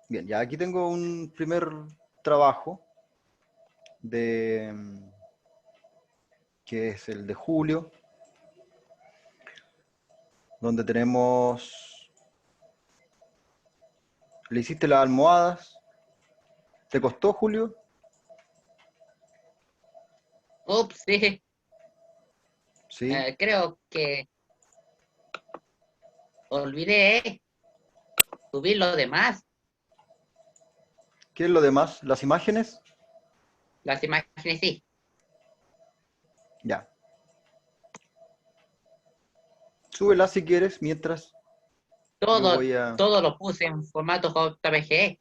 Bien, ya aquí tengo un primer trabajo de que es el de julio, donde tenemos, le hiciste las almohadas. ¿Te costó, Julio? Ups, sí, Sí. creo que olvidé subir lo demás, ¿Qué es lo demás? ¿Las imágenes? las imágenes, sí. Ya. Súbelas si quieres, mientras yo Todo, voy a... todo lo puse en formato JPG.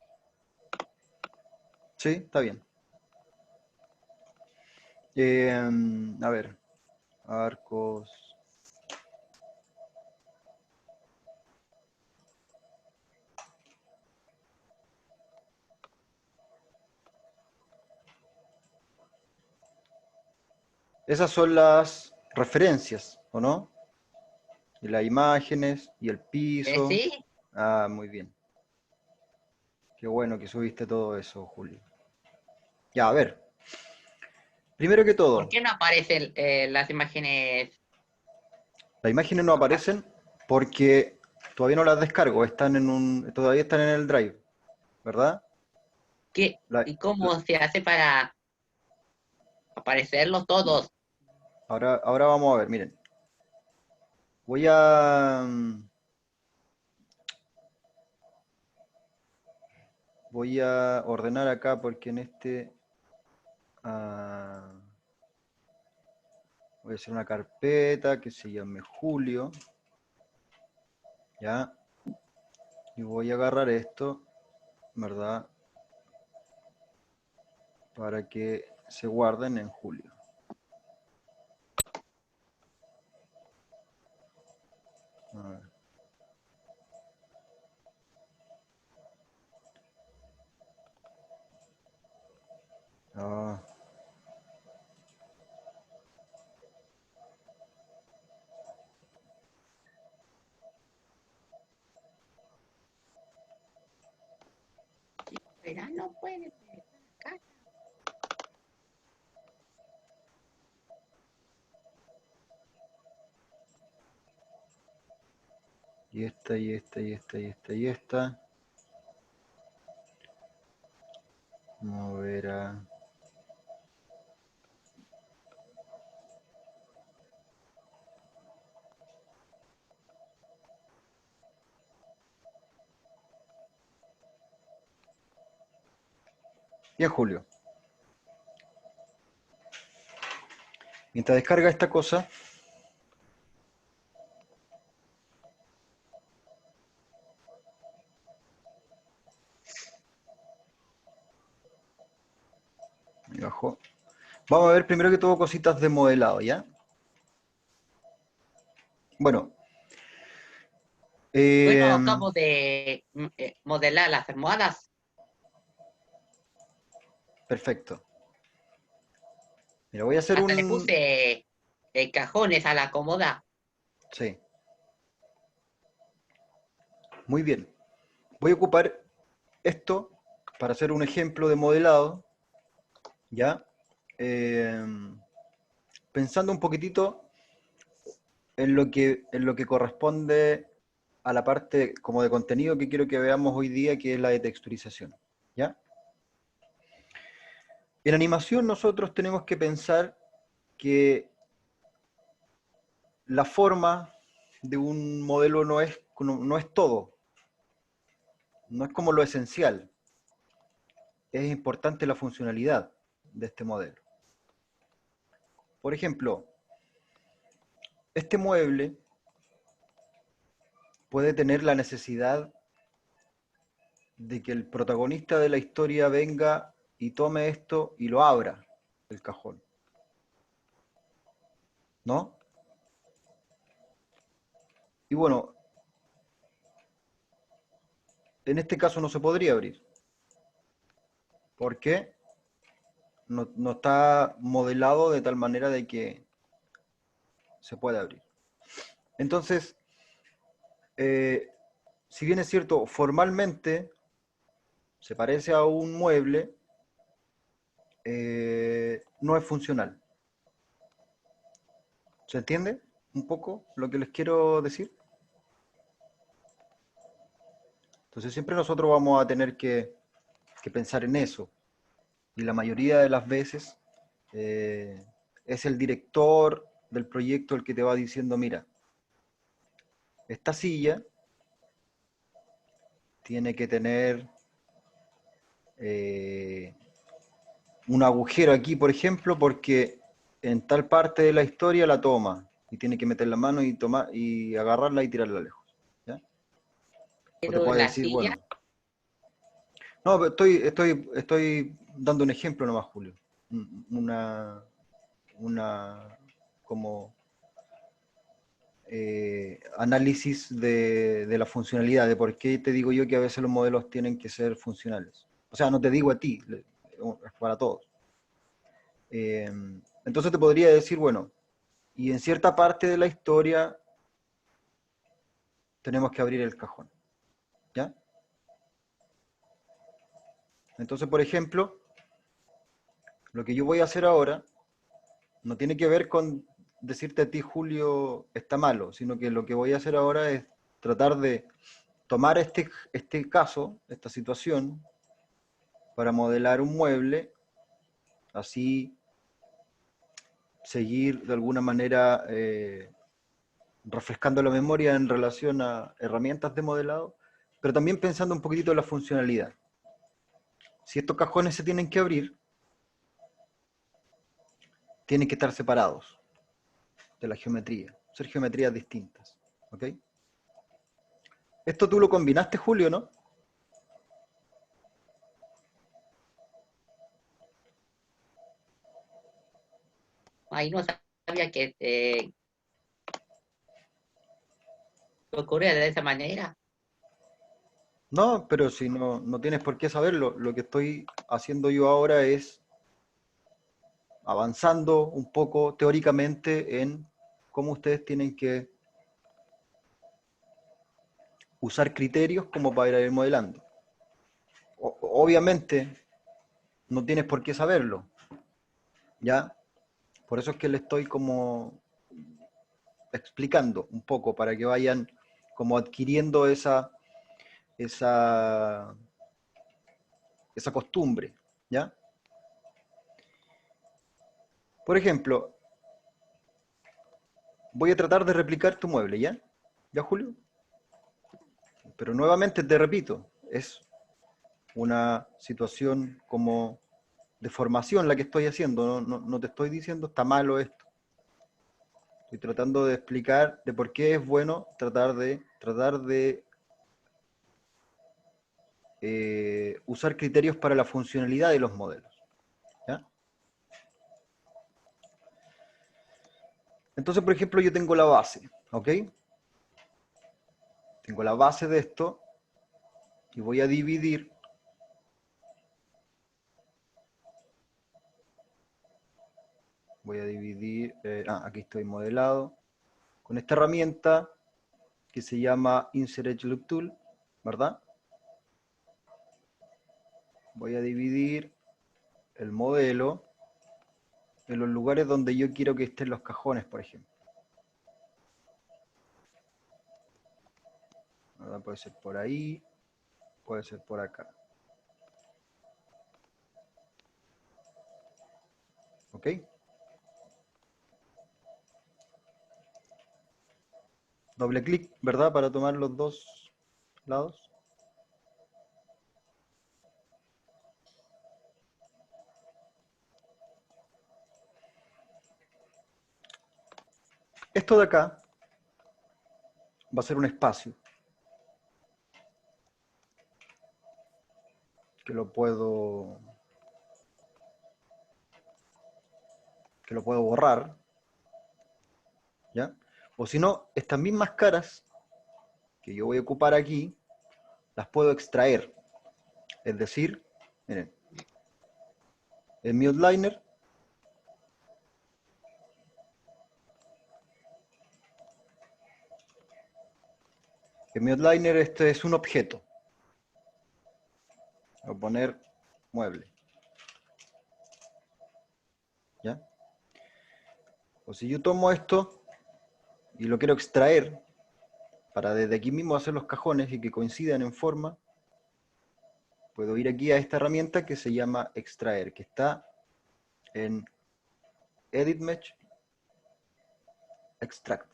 Sí, está bien. A ver, arcos. Esas son las referencias, ¿o no? Y las imágenes y el piso. Sí, Ah, muy bien. Qué bueno que subiste todo eso, Julio. Ya, a ver. Primero que ¿por todo, qué no aparecen las imágenes las imágenes no acá? aparecen porque todavía no las descargo, todavía están en el Drive, ¿verdad? ¿Qué? La- ¿Y la- cómo se hace para aparecerlos ya. todos? Ahora vamos a ver, miren. Voy a, voy a ordenar acá porque en este ah, voy a hacer una carpeta que se llame Julio, ¿ya? Y voy a agarrar esto, ¿verdad? Para que se guarden en Julio. A ver. Ah, Verá, no puede ver acá. y esta, y esta, y esta, y esta, y esta. Mover a... Bien, Julio. Mientras descarga esta cosa, ahí abajo, vamos a ver primero que todo cositas de modelado, ¿ya? Bueno, Bueno, eh, acabo de modelar las almohadas. perfecto. Mira, voy a hacer Hasta le un... puse cajones a la cómoda. Sí, muy bien. Voy a ocupar esto para hacer un ejemplo de modelado, ¿ya? Eh, Pensando un poquitito en lo que corresponde a la parte como de contenido que quiero que veamos hoy día, que es la de texturización, ¿ya? En animación nosotros tenemos que pensar que la forma de un modelo no es todo, no es como lo esencial, es importante la funcionalidad de este modelo. Por ejemplo, este mueble puede tener la necesidad de que el protagonista de la historia venga y tome esto y lo abra, el cajón, ¿no? Y bueno, en este caso no se podría abrir. ¿Por qué? No está modelado de tal manera de que se pueda abrir. Entonces, si bien es cierto, formalmente se parece a un mueble, no es funcional. ¿Se entiende un poco lo que les quiero decir? Entonces siempre nosotros vamos a tener que pensar en eso. Y la mayoría de las veces es el director del proyecto el que te va diciendo, mira, esta silla tiene que tener un agujero aquí, por ejemplo, porque en tal parte de la historia la toma y tiene que meter la mano y tomar y agarrarla y tirarla lejos. ¿Ya? O te Pero puede la decir, silla, bueno, no, pero estoy dando un ejemplo nomás, Julio. Una como análisis de la funcionalidad, de por qué te digo yo que a veces los modelos tienen que ser funcionales. O sea, no te digo a ti, es para todos. Eh, entonces te podría decir, bueno, y en cierta parte de la historia tenemos que abrir el cajón, ¿ya? Entonces, por ejemplo, lo que yo voy a hacer ahora no tiene que ver con decirte a ti, Julio, está malo, sino que lo que voy a hacer ahora es tratar de tomar este caso, esta situación, para modelar un mueble, así seguir de alguna manera refrescando la memoria en relación a herramientas de modelado, pero también pensando un poquitito en la funcionalidad. Si estos cajones se tienen que abrir, tienen que estar separados de la geometría, ser geometrías distintas. ¿Ok? Esto tú lo combinaste, Julio, ¿no? ahí no sabía que ocurría de esa manera. No, pero si no, no tienes por qué saberlo, lo que estoy haciendo yo ahora es avanzando un poco teóricamente en cómo ustedes tienen que usar criterios como para ir modelando. Obviamente no tienes por qué saberlo, ¿ya? Por eso es que le estoy como explicando un poco para que vayan como adquiriendo esa, esa costumbre, ¿ya? Por ejemplo, voy a tratar de replicar tu mueble, ¿ya? ¿Ya, Julio? Pero nuevamente te repito, es una situación como de formación la que estoy haciendo, no te estoy diciendo está malo esto. Estoy tratando de explicar de por qué es bueno tratar de usar criterios para la funcionalidad de los modelos. ¿Ya? Entonces, por ejemplo, yo tengo la base, ¿ok? Tengo la base de esto y voy a dividir, aquí estoy modelado, con esta herramienta que se llama Insert Edge Loop Tool, ¿verdad? Voy a dividir el modelo en los lugares donde yo quiero que estén los cajones, por ejemplo. ¿Verdad? Puede ser por ahí, puede ser por acá. ¿Ok? Doble clic, ¿verdad? Para tomar los dos lados. Esto de acá va a ser un espacio que lo puedo borrar, ¿ya? O si no, estas mismas caras que yo voy a ocupar aquí, las puedo extraer. Es decir, miren, en mi outliner este es un objeto, Voy a poner mueble. ¿Ya? O si yo tomo esto y lo quiero extraer, para desde aquí mismo hacer los cajones y que coincidan en forma, puedo ir aquí a esta herramienta que se llama extraer, que está en Edit Mesh, Extract.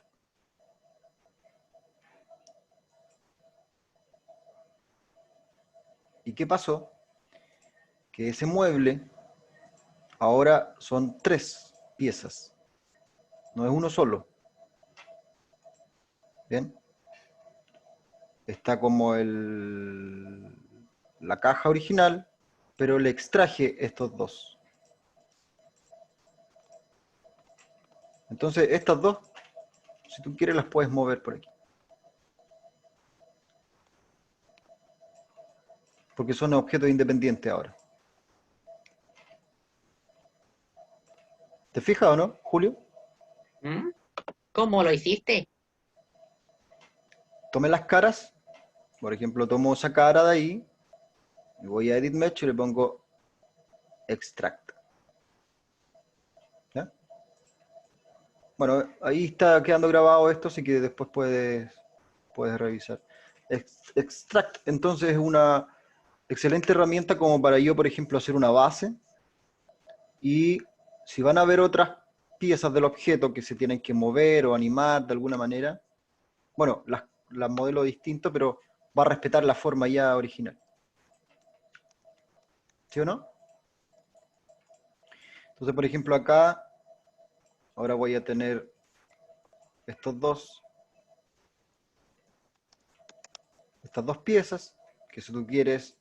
¿Y qué pasó? Que ese mueble ahora son 3 piezas, no es uno solo. ¿Bien? Está como la caja original, pero le extraje estos dos. Entonces, estas dos, si tú quieres, las puedes mover por aquí. Porque son objetos independientes ahora. ¿Te fijas o no, Julio? ¿Mm? ¿Cómo lo hiciste? Tomé las caras, por ejemplo, tomo esa cara de ahí, y voy a Edit Mesh y le pongo Extract. ¿Ya? Bueno, ahí está quedando grabado esto, así que después puedes revisar. Extract, entonces, es una excelente herramienta como para yo, por ejemplo, hacer una base. Y si van a ver otras piezas del objeto que se tienen que mover o animar de alguna manera, bueno, las modelo distinto, pero va a respetar la forma ya original. ¿Sí o no? Entonces, por ejemplo, acá, ahora voy a tener estas dos piezas, que si tú quieres,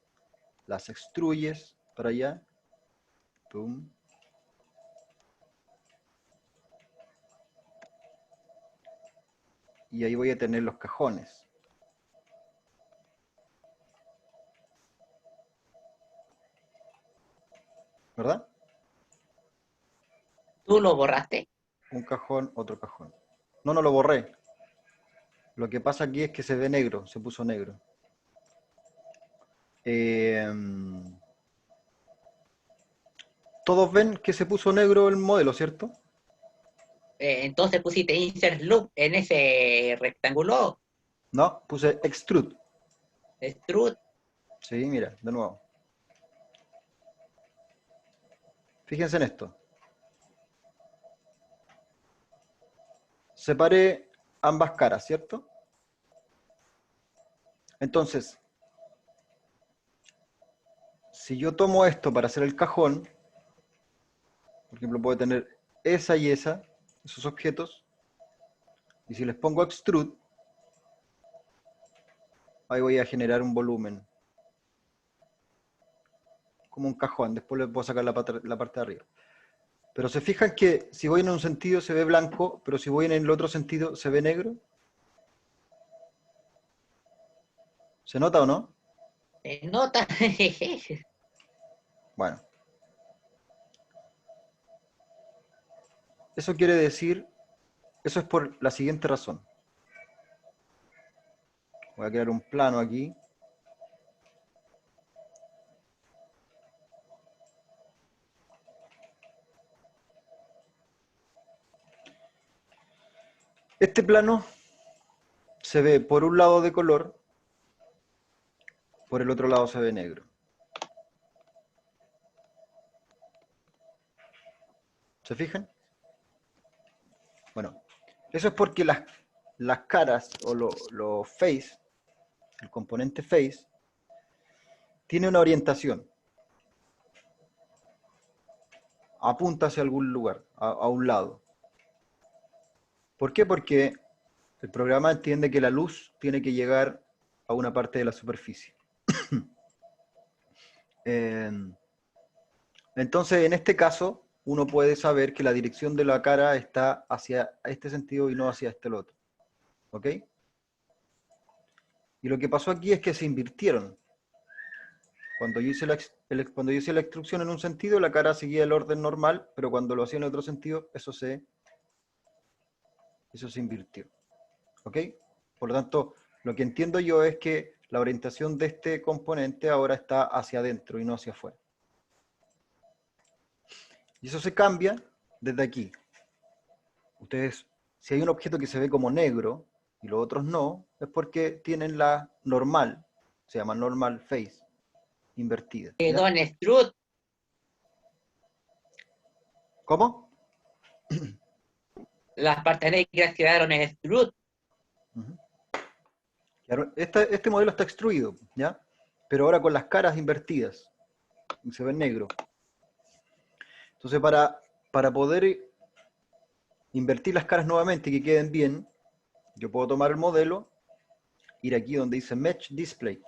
las extruyes para allá. Pum. Y ahí voy a tener los cajones. ¿Verdad? ¿Tú lo borraste? Un cajón, otro cajón. No, no lo borré. Lo que pasa aquí es que se ve negro, se puso negro. Todos ven que se puso negro el modelo, ¿cierto? Entonces pusiste insert loop en ese rectángulo. No, puse extrude. Extrude. Sí, mira, de nuevo. Fíjense en esto. Separé ambas caras, ¿cierto? Entonces, si yo tomo esto para hacer el cajón, por ejemplo, puedo tener esa y esa, esos objetos, y si les pongo extrude, ahí voy a generar un volumen, como un cajón. Después les puedo sacar la parte de arriba. Pero se fijan que si voy en un sentido se ve blanco, pero si voy en el otro sentido se ve negro. ¿Se nota o no? Nota. Bueno, eso quiere decir, eso es por la siguiente razón. Voy a crear un plano aquí. Este plano se ve por un lado de color, por el otro lado se ve negro. ¿Se fijan? Bueno, eso es porque las caras o los face, el componente face, tiene una orientación. Apunta hacia algún lugar, a un lado. ¿Por qué? Porque el programa entiende que la luz tiene que llegar a una parte de la superficie. Entonces, en este caso, uno puede saber que la dirección de la cara está hacia este sentido y no hacia este otro. ¿Ok? Y lo que pasó aquí es que se invirtieron. Cuando yo hice la instrucción en un sentido, la cara seguía el orden normal, pero cuando lo hacía en otro sentido, eso se invirtió. ¿Ok? Por lo tanto, lo que entiendo yo es que la orientación de este componente ahora está hacia adentro y no hacia afuera. Y eso se cambia desde aquí. Ustedes, si hay un objeto que se ve como negro y los otros no, es porque tienen la normal, se llama normal face, invertida. ¿Ya? Don Strut, ¿Cómo? las partes negras quedaron en Strut. Ujú. Claro, este modelo está extruido, ¿ya? Pero ahora con las caras invertidas, y se ve negro. Entonces, para poder invertir las caras nuevamente y que queden bien, yo puedo tomar el modelo, ir aquí donde dice Match Display,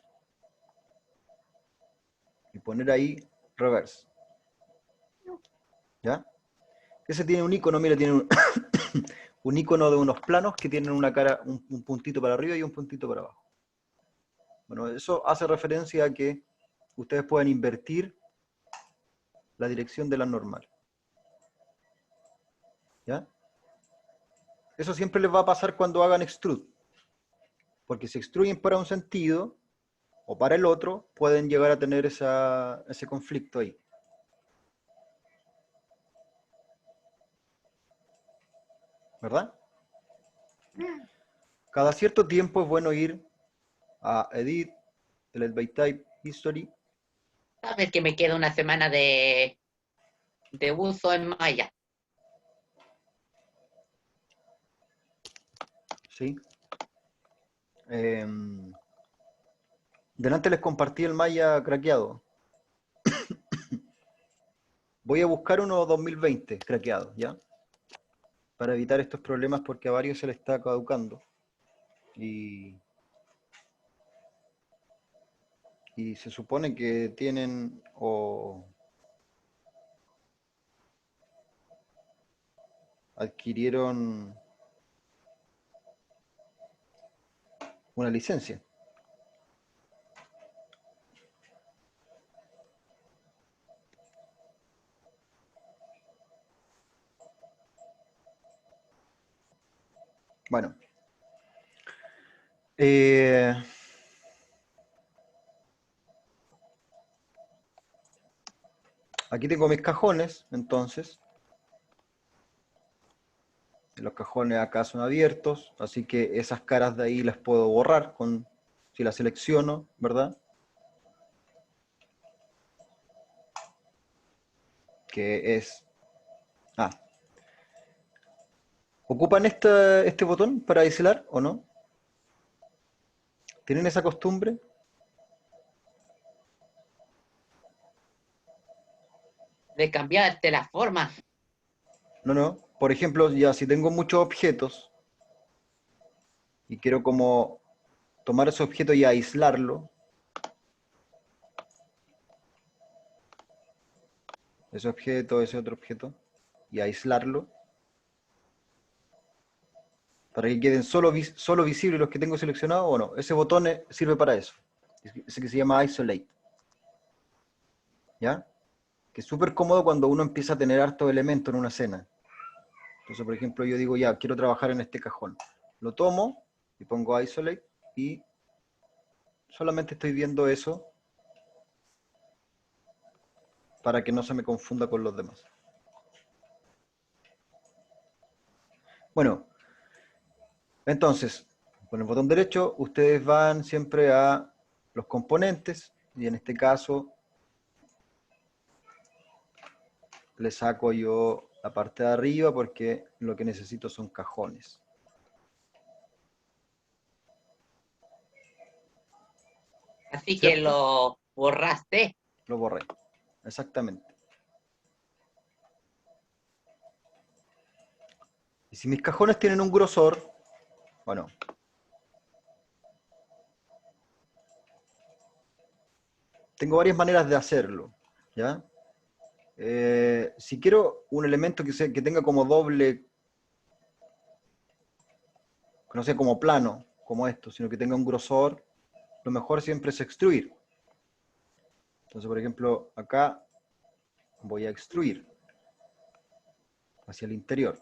y poner ahí Reverse. ¿Ya? Ese tiene un icono, mira, tiene un icono de unos planos que tienen una cara, un puntito para arriba y un puntito para abajo. Bueno, eso hace referencia a que ustedes pueden invertir la dirección de la normal. ¿Ya? Eso siempre les va a pasar cuando hagan extrude. Porque si extruyen para un sentido o para el otro, pueden llegar a tener ese conflicto ahí. ¿Verdad? Cada cierto tiempo es bueno ir a Edit, Delete by Type, History. Sabes que me queda una semana de uso en Maya. ¿Sí? Delante les compartí el Maya craqueado. Voy a buscar uno 2020 craqueado, ¿ya? Para evitar estos problemas porque a varios se les está caducando. Y se supone que tienen o adquirieron una licencia. Bueno. Aquí tengo mis cajones, entonces. Los cajones acá son abiertos, así que esas caras de ahí las puedo borrar si las selecciono, ¿verdad? Que es... Ah. ¿Ocupan este botón para aislar o no? ¿Tienen esa costumbre? De cambiarte la forma. No, no. Por ejemplo, ya si tengo muchos objetos y quiero como tomar ese objeto y aislarlo, ese otro objeto, y aislarlo, para que queden solo visibles los que tengo seleccionados o no. Ese botón sirve para eso. Ese que se llama Isolate. ¿Ya? Que es súper cómodo cuando uno empieza a tener hartos elementos en una escena. Entonces, por ejemplo, yo digo, ya, quiero trabajar en este cajón. Lo tomo y pongo Isolate y solamente estoy viendo eso para que no se me confunda con los demás. Bueno, entonces, con el botón derecho, ustedes van siempre a los componentes y en este caso le saco yo la parte de arriba porque lo que necesito son cajones. Así que ¿Cierto? lo borraste. Lo borré. Exactamente. Y si mis cajones tienen un grosor, bueno, tengo varias maneras de hacerlo, ¿ya? Si quiero un elemento que tenga como doble, que no sea como plano, como esto, sino que tenga un grosor, lo mejor siempre es extruir. Entonces, por ejemplo, acá voy a extruir hacia el interior.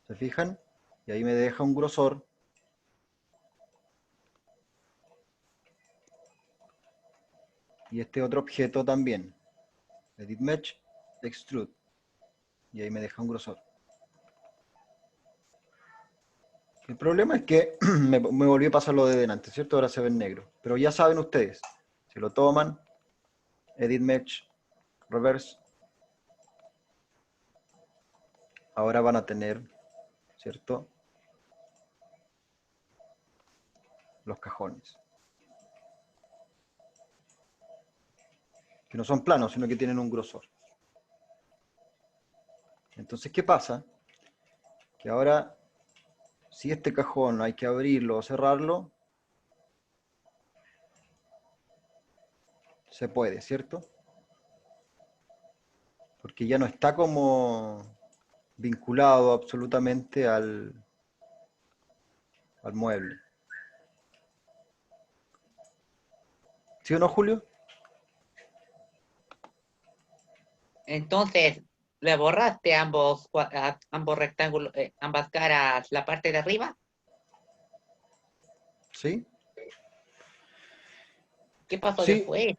¿Se fijan? Y ahí me deja un grosor Y este otro objeto también. Edit Mesh, Extrude. Y ahí me deja un grosor. El problema es que me volvió a pasar lo de delante, ¿cierto? Ahora se ve en negro. Pero ya saben ustedes, si lo toman, Edit Mesh, Reverse, ahora van a tener, ¿cierto? Los cajones. Que no son planos, sino que tienen un grosor. Entonces, ¿qué pasa? Que ahora, si este cajón hay que abrirlo o cerrarlo, se puede, ¿cierto? Porque ya no está como vinculado absolutamente al mueble. ¿Sí o no, Julio? Entonces, ¿le borraste ambos rectángulos, ambas caras, la parte de arriba? ¿Sí? ¿Qué pasó Sí, después?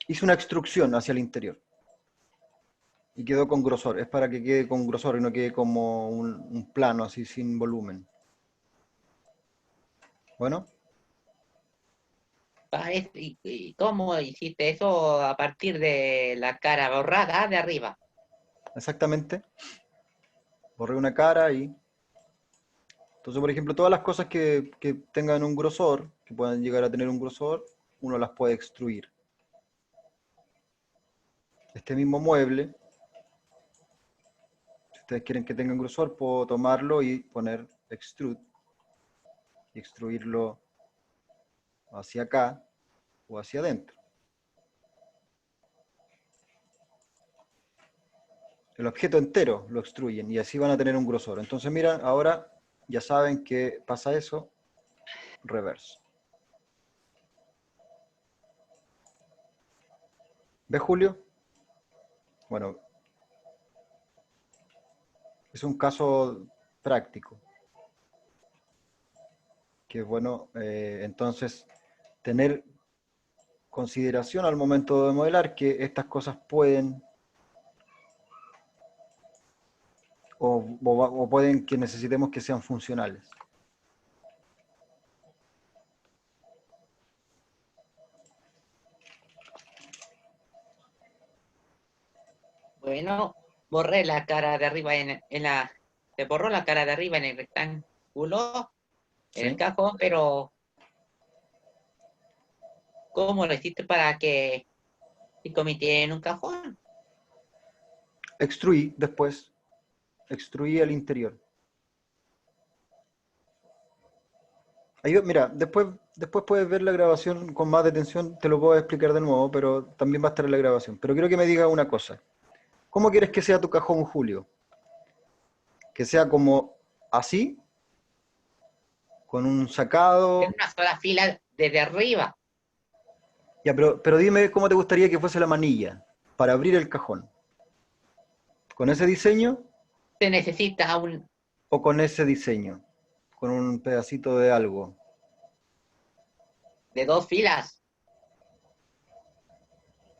hice una extrusión hacia el interior. Y quedó con grosor. Es para que quede con grosor y no quede como un plano así sin volumen. Bueno, ¿Y cómo hiciste eso a partir de la cara borrada de arriba? exactamente. Borré una cara y... Entonces, por ejemplo, todas las cosas que tengan un grosor, que puedan llegar a tener un grosor, uno las puede extruir. Este mismo mueble, si ustedes quieren que tenga un grosor, puedo tomarlo y poner extrude y extruirlo hacia acá o hacia adentro. El objeto entero lo extruyen y así van a tener un grosor. Entonces, mira, ahora ya saben que pasa eso, reverse. ¿Ves, Julio? Bueno, es un caso práctico, que es bueno, entonces, tener consideración al momento de modelar que estas cosas pueden o pueden que necesitemos que sean funcionales. Bueno, borré la cara de arriba se borró la cara de arriba en el rectángulo, en el ¿Sí? cajón, pero ¿cómo lo hiciste para que se convirtiera en un cajón? Extruí después, extruí el interior. Ahí, mira, después puedes ver la grabación con más detención, te lo puedo explicar de nuevo, pero también va a estar en la grabación. Pero quiero que me digas una cosa. ¿Cómo quieres que sea tu cajón, Julio? ¿Que sea como así, con un En sacado? una sola fila desde arriba. Ya, pero dime cómo te gustaría que fuese la manilla para abrir el cajón. ¿Con ese diseño Se necesita o con ese diseño? Con un pedacito de algo. de dos filas.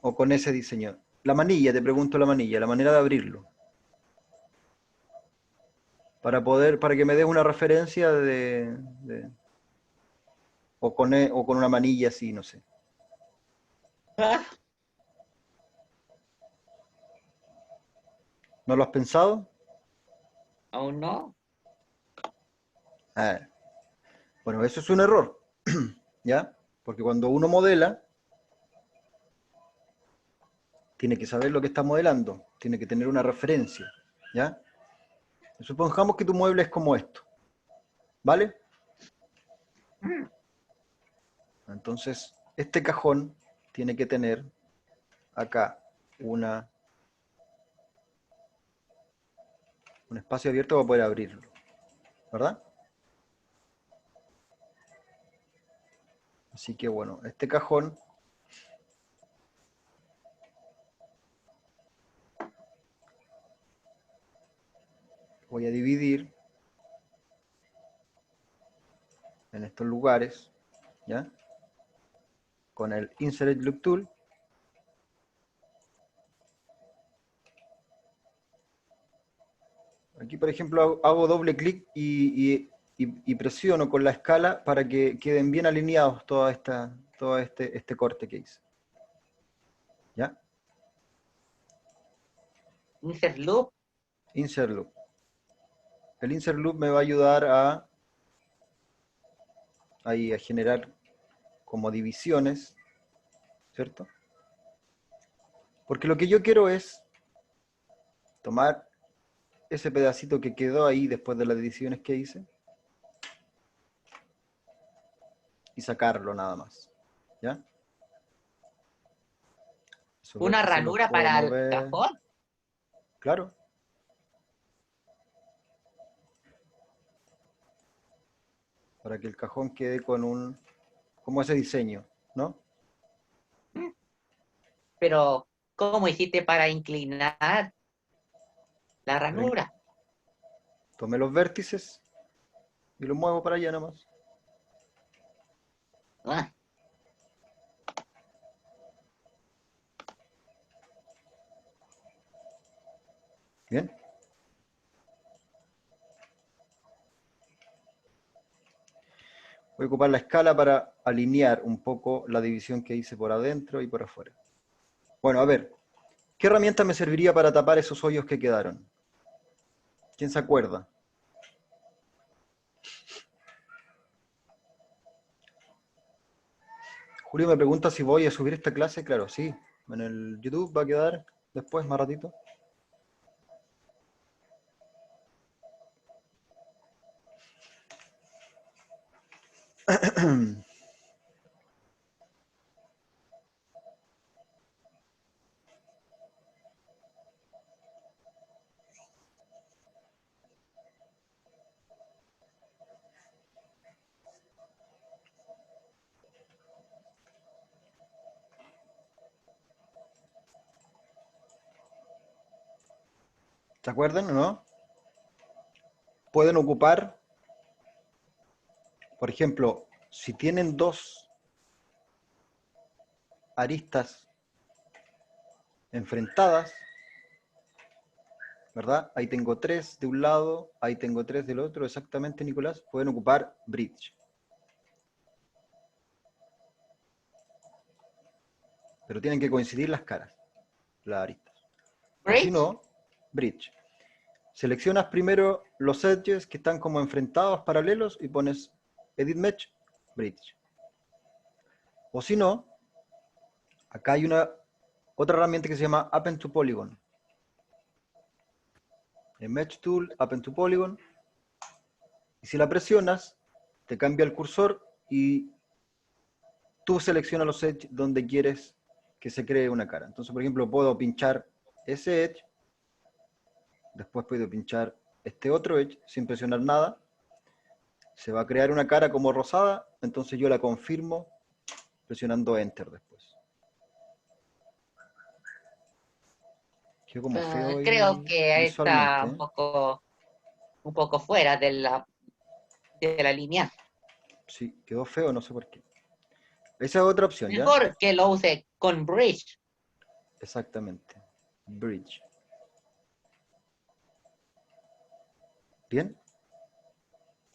O con ese diseño. La manilla, te pregunto la manera de abrirlo. Para que me des una referencia o con una manilla así, no sé. Ah, ¿No lo has pensado? aún no. Ah, bueno, eso es un error, ¿ya? Porque cuando uno modela, tiene que saber lo que está modelando, tiene que tener una referencia, ¿ya? Supongamos que tu mueble es como esto, ¿vale? Mm, Entonces, este cajón tiene que tener acá una, un espacio abierto para poder abrirlo, ¿verdad? Así que bueno, este cajón voy a dividir en estos lugares, ¿ya? con el Insert Edge Loop Tool. Aquí, por ejemplo, hago doble clic y presiono con la escala para que queden bien alineados todo este corte que hice. ¿Ya? Insert loop. Insert Loop. El Insert Loop me va a ayudar a generar como divisiones, ¿cierto? Porque lo que yo quiero es tomar ese pedacito que quedó ahí después de las divisiones que hice y sacarlo nada más, ¿ya? Esos Una vértices los ranura puedo para el mover, cajón. claro. Para que el cajón quede con como ese diseño, ¿no? Pero, ¿cómo hiciste para inclinar la ranura? Tomé los vértices y los muevo para allá nomás. Ah, Bien. Voy a ocupar la escala para alinear un poco la división que hice por adentro y por afuera. Bueno, a ver, ¿qué herramienta me serviría para tapar esos hoyos que quedaron? ¿Quién se acuerda? Julio me pregunta si voy a subir esta clase. Claro, sí. En el YouTube va a quedar después, más ratito. ¿Se acuerdan o no? Pueden ocupar, por ejemplo, si tienen dos aristas enfrentadas, ¿verdad? Ahí tengo 3 de un lado, ahí tengo 3 del otro, exactamente, Nicolás. Pueden ocupar bridge. Pero tienen que coincidir las caras, las aristas. O si bridge. no, bridge. Seleccionas primero los edges que están como enfrentados, paralelos, y pones Edit Mesh, Bridge. O si no, acá hay otra herramienta que se llama Append to Polygon. En Mesh Tool, Append to Polygon. Y si la presionas, te cambia el cursor y tú seleccionas los edges donde quieres que se cree una cara. Entonces, por ejemplo, puedo pinchar ese edge, después puedo pinchar este otro edge sin presionar nada. Se va a crear una cara como rosada, entonces yo la confirmo presionando Enter después. Quedó como feo Creo ahí que está visualmente, ¿eh? un poco fuera de la línea. Sí, quedó feo, no sé por qué. Esa es otra opción, ¿ya? Mejor que lo use con bridge. Exactamente. Bridge. Bien.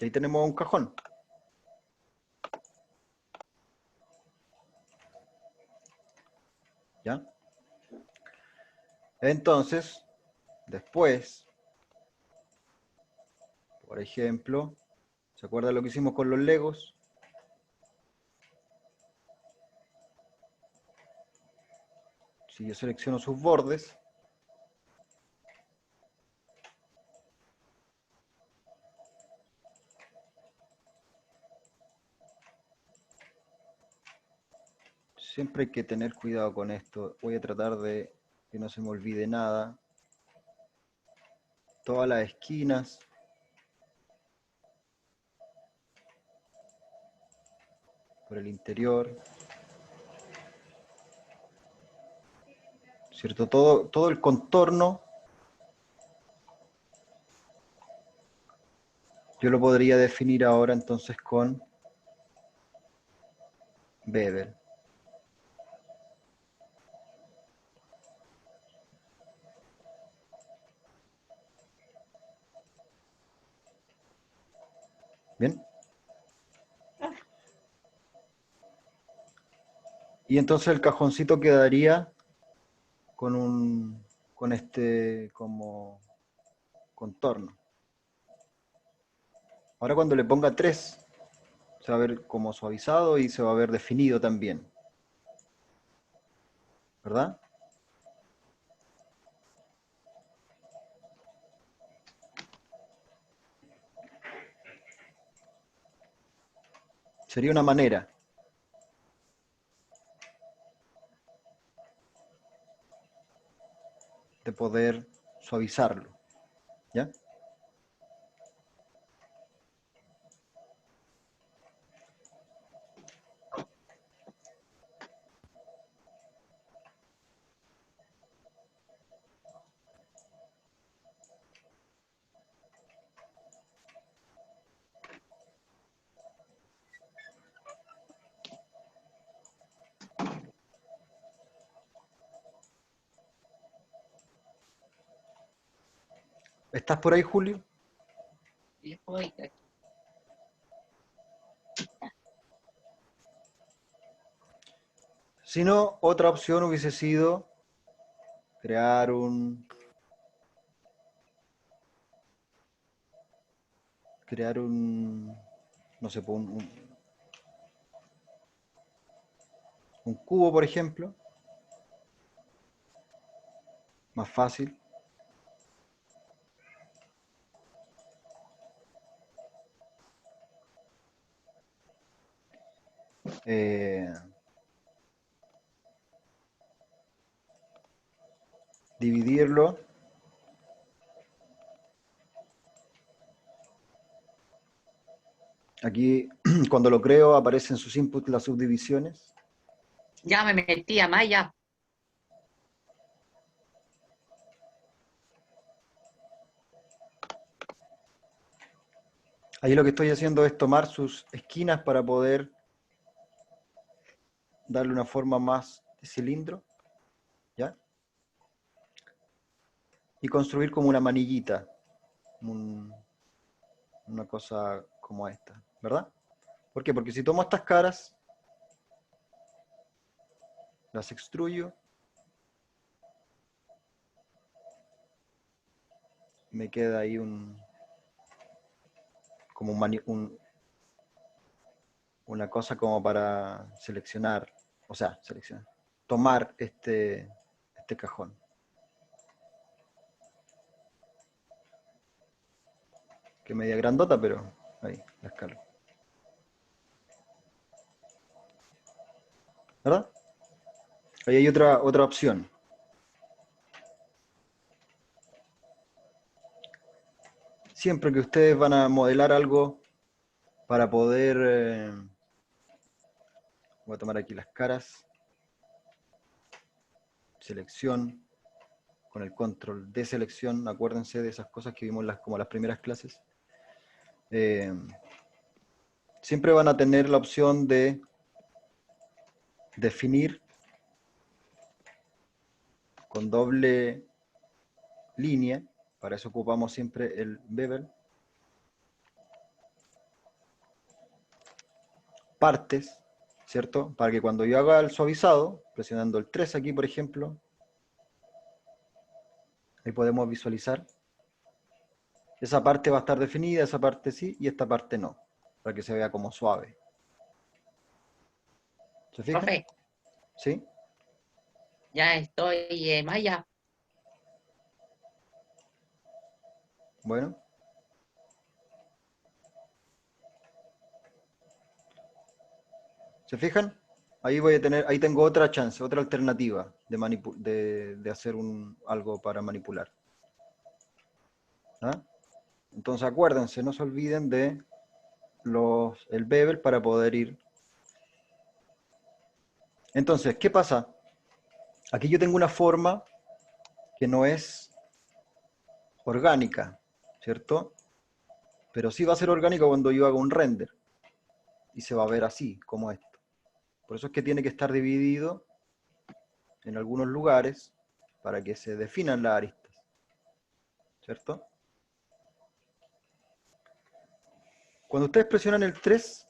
Y ahí tenemos un cajón. ¿Ya? Entonces, después, por ejemplo, ¿se acuerdan lo que hicimos con los Legos? Si yo selecciono sus bordes, siempre hay que tener cuidado con esto. Voy a tratar de que no se me olvide nada. Todas las esquinas. Por el interior. ¿Cierto? Todo el contorno. Yo lo podría definir ahora entonces con Bevel. Y entonces el cajoncito quedaría con este como contorno. Ahora cuando le ponga 3, se va a ver como suavizado y se va a ver definido también. ¿Verdad? Sería una manera. De poder suavizarlo. ¿Ya? ¿Estás por ahí, Julio? Y voy aquí. Si no, otra opción hubiese sido crear no sé, pues, un cubo, por ejemplo, más fácil. Eh, dividirlo. Aquí, cuando lo creo, aparecen sus inputs las subdivisiones. Ya me metí a Maya. Ahí lo que estoy haciendo es tomar sus esquinas para poder darle una forma más de cilindro, ¿ya? Y construir como una manillita, una cosa como esta, ¿verdad? ¿Por qué? Porque si tomo estas caras, las extruyo, me queda ahí como una cosa como para seleccionar, o sea, seleccionar, tomar este cajón. Que media grandota, pero ahí, la escalo. ¿Verdad? Ahí hay otra opción. Siempre que ustedes van a modelar algo para poder... voy a tomar aquí las caras. Selección. Con el control de selección. Acuérdense de esas cosas que vimos como las primeras clases. Siempre van a tener la opción de definir con doble línea. Para eso ocupamos siempre el bevel. Partes, ¿cierto? Para que cuando yo haga el suavizado, presionando el 3 aquí, por ejemplo, ahí podemos visualizar. Esa parte va a estar definida, esa parte sí, y esta parte no, para que se vea como suave. ¿Se fijan? Profe, ¿Sí? ya estoy en Maya. Bueno. ¿Se fijan? Ahí voy a tener, ahí tengo otra chance, otra alternativa de hacer algo para manipular. ¿Ah? Entonces acuérdense, no se olviden de el bevel para poder ir. Entonces, ¿qué pasa? Aquí yo tengo una forma que no es orgánica, ¿cierto? Pero sí va a ser orgánica cuando yo haga un render. Y se va a ver así, como esto. Por eso es que tiene que estar dividido en algunos lugares para que se definan las aristas, ¿cierto? Cuando ustedes presionan el 3,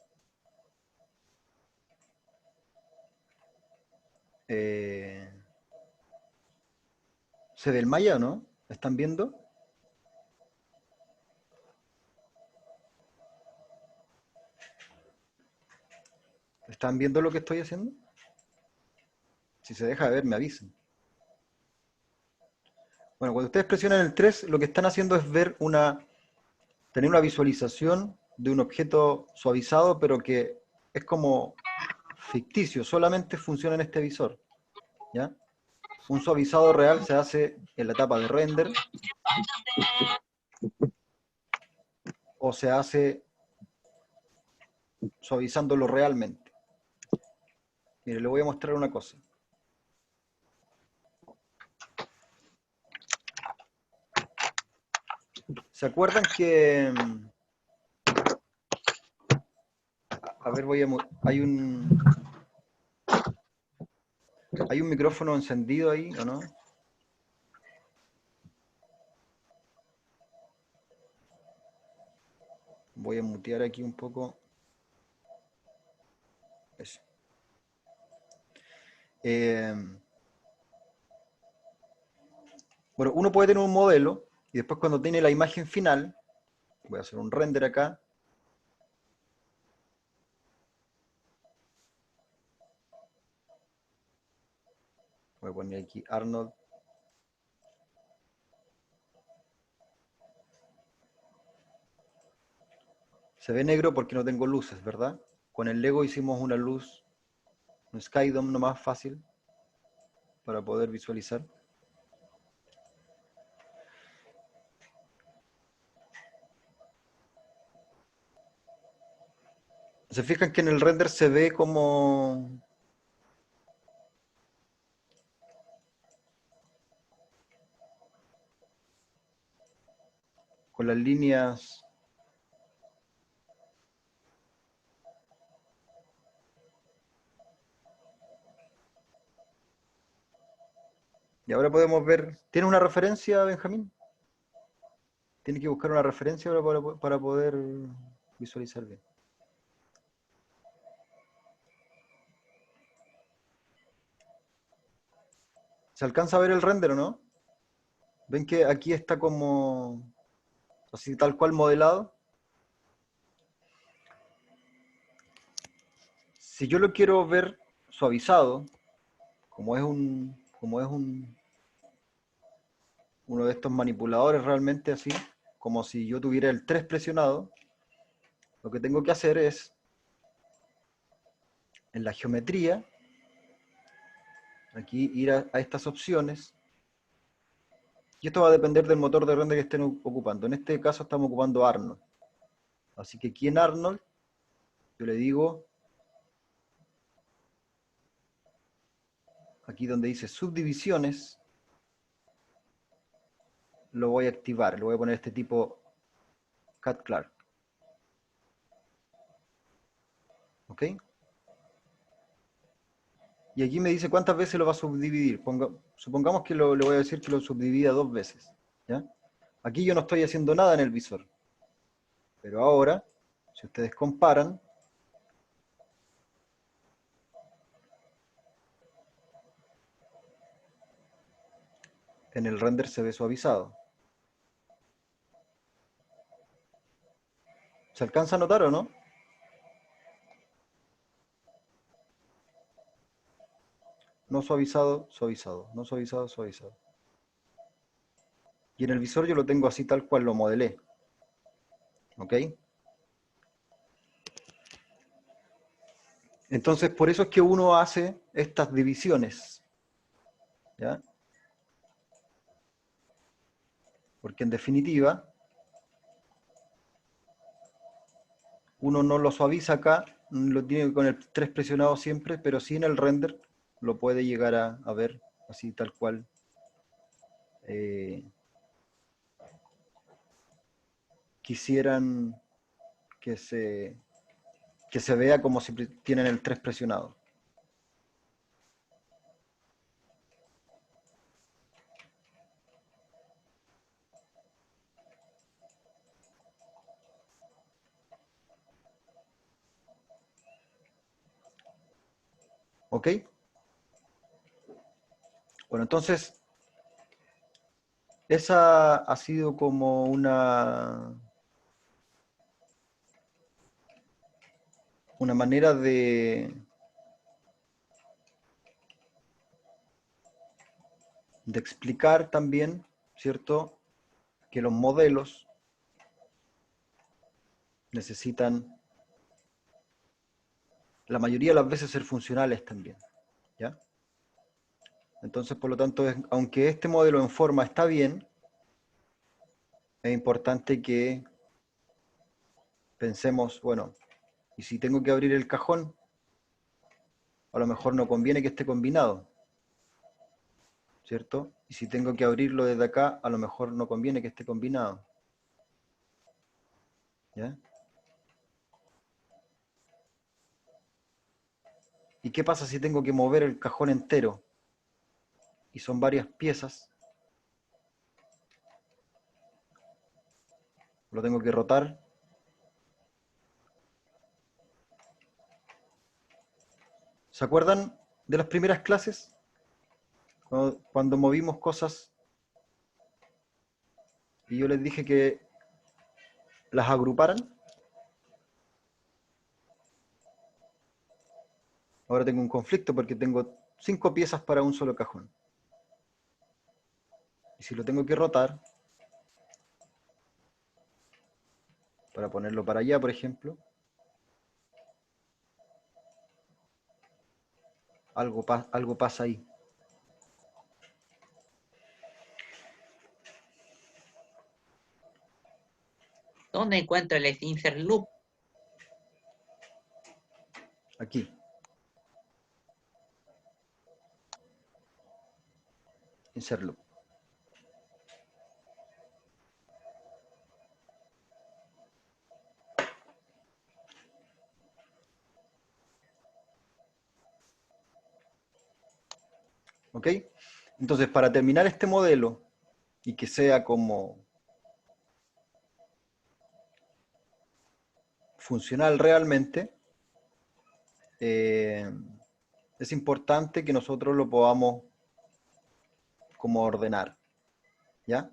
¿Se ve el maya o no? ¿Están viendo? ¿Están viendo lo que estoy haciendo? Si se deja de ver, me avisen. Bueno, cuando ustedes presionan el 3, lo que están haciendo es tener una visualización de un objeto suavizado, pero que es como ficticio, solamente funciona en este visor. ¿Ya? Un suavizado real se hace en la etapa de render o se hace suavizándolo realmente. Mire, le voy a mostrar una cosa. ¿Se acuerdan que... A ver, ¿hay un micrófono encendido ahí o no? Voy a mutear aquí un poco. Eso. Bueno, uno puede tener un modelo y después cuando tiene la imagen final, voy a hacer un render acá. Voy a poner aquí Arnold. Se ve negro porque no tengo luces, ¿verdad? Con el Lego hicimos una luz, un Skydome nomás fácil para poder visualizar. ¿Se fijan que en el render se ve como con las líneas? Y ahora podemos ver, ¿tiene una referencia, Benjamín? Tiene que buscar una referencia ahora para poder visualizar bien. ¿Se alcanza a ver el render o no? ¿Ven que aquí está como así tal cual modelado? Si yo lo quiero ver suavizado, como es uno de estos manipuladores realmente así, como si yo tuviera el 3 presionado, lo que tengo que hacer es, en la geometría, aquí ir a estas opciones, y esto va a depender del motor de render que estén ocupando. En este caso estamos ocupando Arnold. Así que aquí en Arnold, yo le digo, aquí donde dice subdivisiones, lo voy a activar, le voy a poner este tipo Cat Clark. ¿Ok? Y aquí me dice cuántas veces lo va a subdividir. Supongamos que le voy a decir que lo subdivida 2 veces. ¿Ya? Aquí yo no estoy haciendo nada en el visor. Pero ahora, si ustedes comparan, en el render se ve suavizado. ¿Se alcanza a notar o no? No suavizado, suavizado. No suavizado, suavizado. Y en el visor yo lo tengo así tal cual lo modelé. ¿Ok? Entonces, por eso es que uno hace estas divisiones. ¿Ya? Porque en definitiva, uno no lo suaviza acá, lo tiene con el 3 presionado siempre, pero sí en el render lo puede llegar a ver así tal cual. Quisieran que se vea como si tienen el 3 presionado. ¿Ok? Bueno, entonces, esa ha sido como una manera de explicar también, ¿cierto?, que los modelos necesitan, la mayoría de las veces, ser funcionales también, ¿ya? Entonces, por lo tanto, aunque este modelo en forma está bien, es importante que pensemos, bueno, y si tengo que abrir el cajón, a lo mejor no conviene que esté combinado, ¿cierto? Y si tengo que abrirlo desde acá, a lo mejor no conviene que esté combinado, ¿ya? ¿Y qué pasa si tengo que mover el cajón entero y son varias piezas? Lo tengo que rotar. ¿Se acuerdan de las primeras clases? Cuando movimos cosas y yo les dije que las agruparan. Ahora tengo un conflicto porque tengo 5 piezas para un solo cajón. Y si lo tengo que rotar, para ponerlo para allá, por ejemplo, algo pasa ahí. ¿Dónde encuentro el insert loop? Aquí. Insert loop. ¿Ok? Entonces, para terminar este modelo y que sea como funcional realmente, es importante que nosotros lo podamos como ordenar, ¿ya?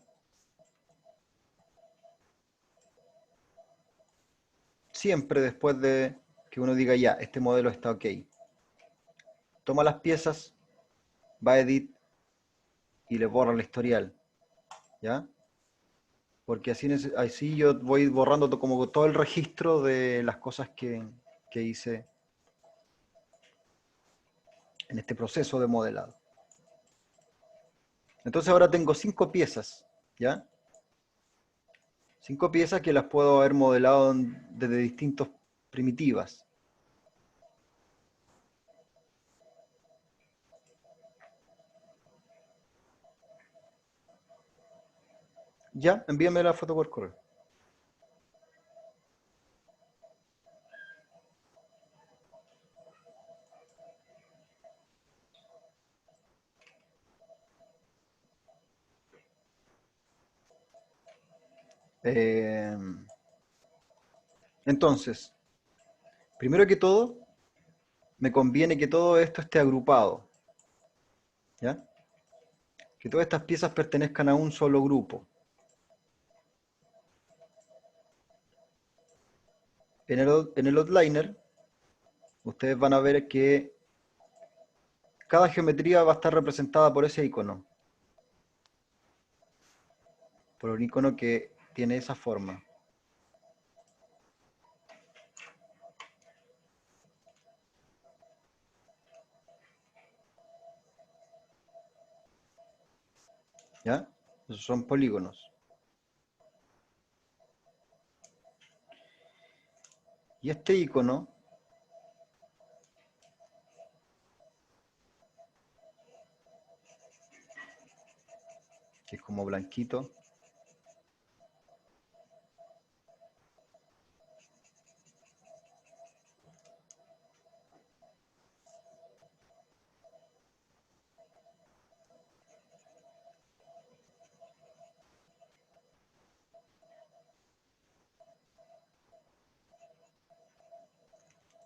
Siempre después de que uno diga, ya, este modelo está ok. Toma las piezas, va a edit y le borra el historial, ¿ya? Porque así yo voy borrando como todo el registro de las cosas que hice en este proceso de modelado. Entonces ahora tengo 5 piezas, ¿ya? 5 piezas que las puedo haber modelado desde distintas primitivas. Ya, envíame la foto por correo. Eh, entonces, primero que todo, me conviene que todo esto esté agrupado, ¿ya? Que todas estas piezas pertenezcan a un solo grupo. En el outliner, ustedes van a ver que cada geometría va a estar representada por ese icono, por un icono que tiene esa forma. ¿Ya? Esos son polígonos. Y este icono, que es como blanquito,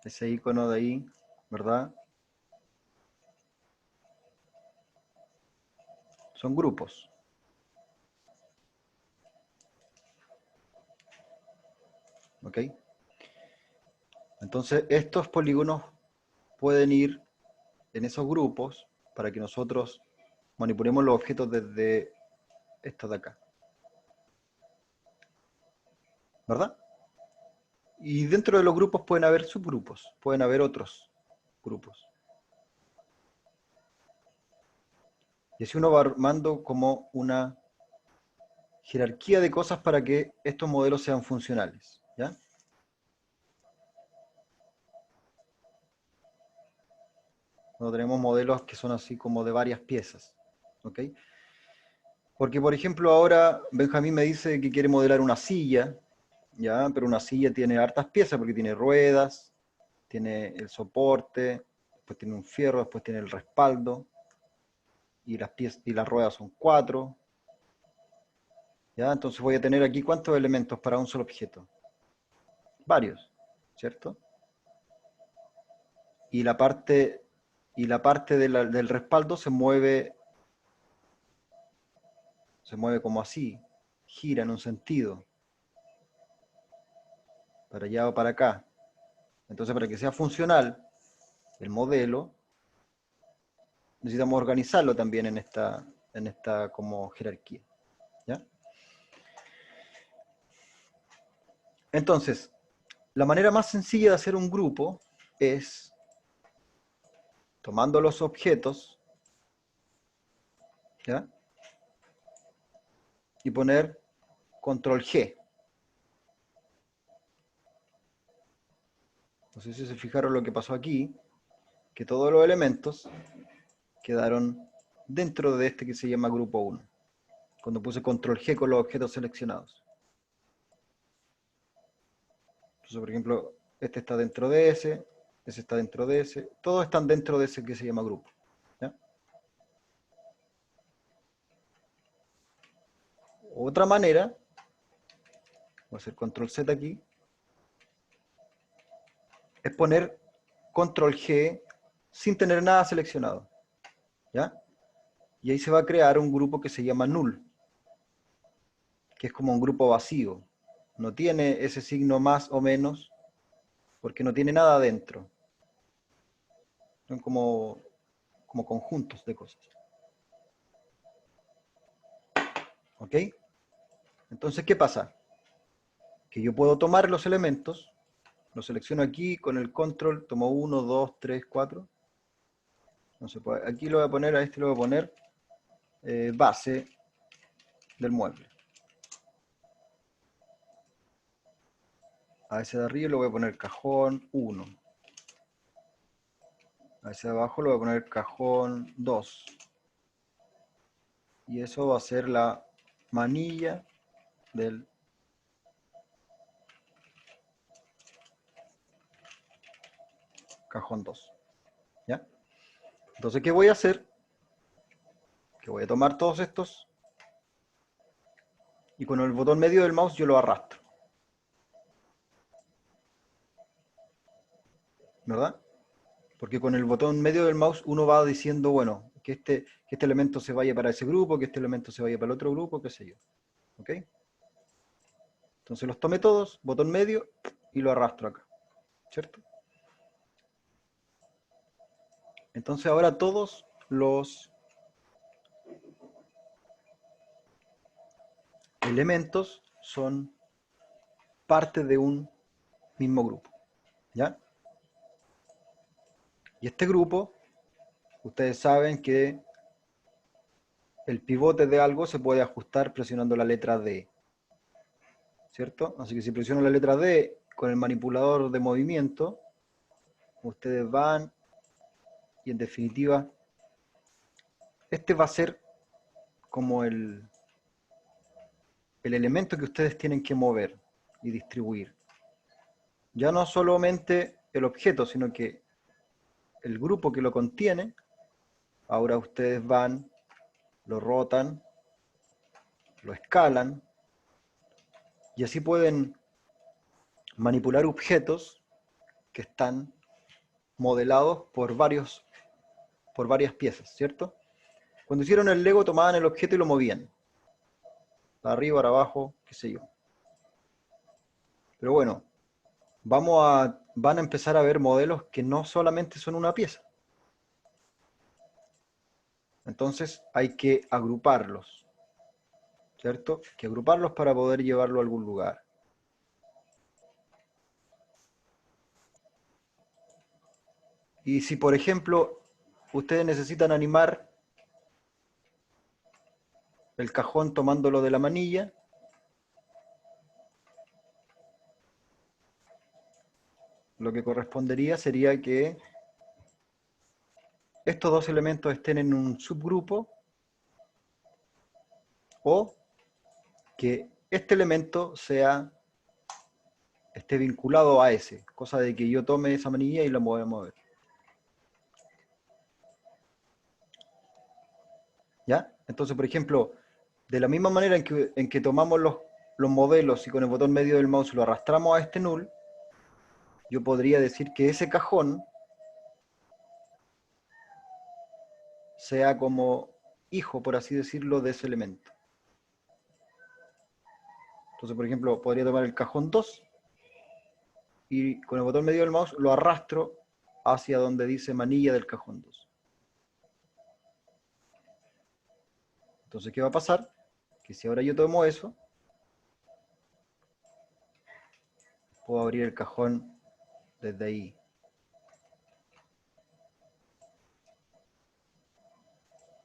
ese icono de ahí, ¿verdad? son grupos. ¿Ok? Entonces, estos polígonos pueden ir en esos grupos para que nosotros manipulemos los objetos desde estos de acá. ¿Verdad? Y dentro de los grupos pueden haber subgrupos, pueden haber otros grupos. Y así uno va armando como una jerarquía de cosas para que estos modelos sean funcionales. ¿Ya? Cuando tenemos modelos que son así como de varias piezas. ¿Ok? Porque, por ejemplo, ahora Benjamín me dice que quiere modelar una silla, ¿ya? Pero una silla tiene hartas piezas porque tiene ruedas, tiene el soporte, después tiene un fierro, después tiene el respaldo, y las piezas y las ruedas son 4. ¿Ya? Entonces voy a tener aquí ¿cuántos elementos para un solo objeto? Varios, ¿cierto? Y la parte del respaldo se mueve como así, gira en un sentido, para allá o para acá. Entonces, para que sea funcional el modelo, necesitamos organizarlo también en esta como jerarquía. ¿Ya? Entonces, la manera más sencilla de hacer un grupo es tomando los objetos, ¿ya? Y poner control G. No sé si se fijaron lo que pasó aquí, que todos los elementos quedaron dentro de este que se llama grupo 1, cuando puse control G con los objetos seleccionados. Entonces, por ejemplo, este está dentro de ese está dentro de ese, todos están dentro de ese que se llama grupo. ¿Ya? Otra manera, voy a hacer control Z aquí, es poner control G sin tener nada seleccionado. ¿Ya? Y ahí se va a crear un grupo que se llama null, que es como un grupo vacío. No tiene ese signo más o menos, porque no tiene nada adentro. Son como conjuntos de cosas. ¿Ok? Entonces, ¿qué pasa? Que yo puedo tomar los elementos, los selecciono aquí con el control, tomo 1, 2, 3, 4. No se puede. Aquí lo voy a poner, a este lo voy a poner base del mueble. A ese de arriba le voy a poner cajón 1. A ese de abajo le voy a poner cajón 2. Y eso va a ser la manilla del cajón 2. ¿Ya? Entonces, ¿qué voy a hacer? Que voy a tomar todos estos y con el botón medio del mouse yo lo arrastro. ¿Verdad? Porque con el botón medio del mouse uno va diciendo, bueno, que este elemento se vaya para ese grupo, que este elemento se vaya para el otro grupo, qué sé yo. ¿Ok? Entonces los tomé todos, botón medio, y lo arrastro acá. ¿Cierto? Entonces ahora todos los elementos son parte de un mismo grupo. ¿Ya? Y este grupo, ustedes saben que el pivote de algo se puede ajustar presionando la letra D. ¿Cierto? Así que si presiono la letra D con el manipulador de movimiento, ustedes van y en definitiva este va a ser como el elemento que ustedes tienen que mover y distribuir. Ya no solamente el objeto, sino que el grupo que lo contiene. Ahora ustedes van, lo rotan, lo escalan, y así pueden manipular objetos que están modelados por varias piezas, ¿cierto? Cuando hicieron el Lego tomaban el objeto y lo movían. Para arriba, para abajo, qué sé yo. Pero bueno, van a empezar a ver modelos que no solamente son una pieza. Entonces hay que agruparlos, ¿cierto? Hay que agruparlos para poder llevarlo a algún lugar. Y si, por ejemplo, ustedes necesitan animar el cajón tomándolo de la manilla, lo que correspondería sería que estos dos elementos estén en un subgrupo o que este elemento esté vinculado a ese, cosa de que yo tome esa manilla y la voy a mover. ¿Ya? Entonces, por ejemplo, de la misma manera en que tomamos los modelos y con el botón medio del mouse lo arrastramos a este null, yo podría decir que ese cajón sea como hijo, por así decirlo, de ese elemento. Entonces, por ejemplo, podría tomar el cajón 2 y con el botón medio del mouse lo arrastro hacia donde dice manilla del cajón 2. Entonces, ¿qué va a pasar? Que si ahora yo tomo eso, puedo abrir el cajón desde ahí.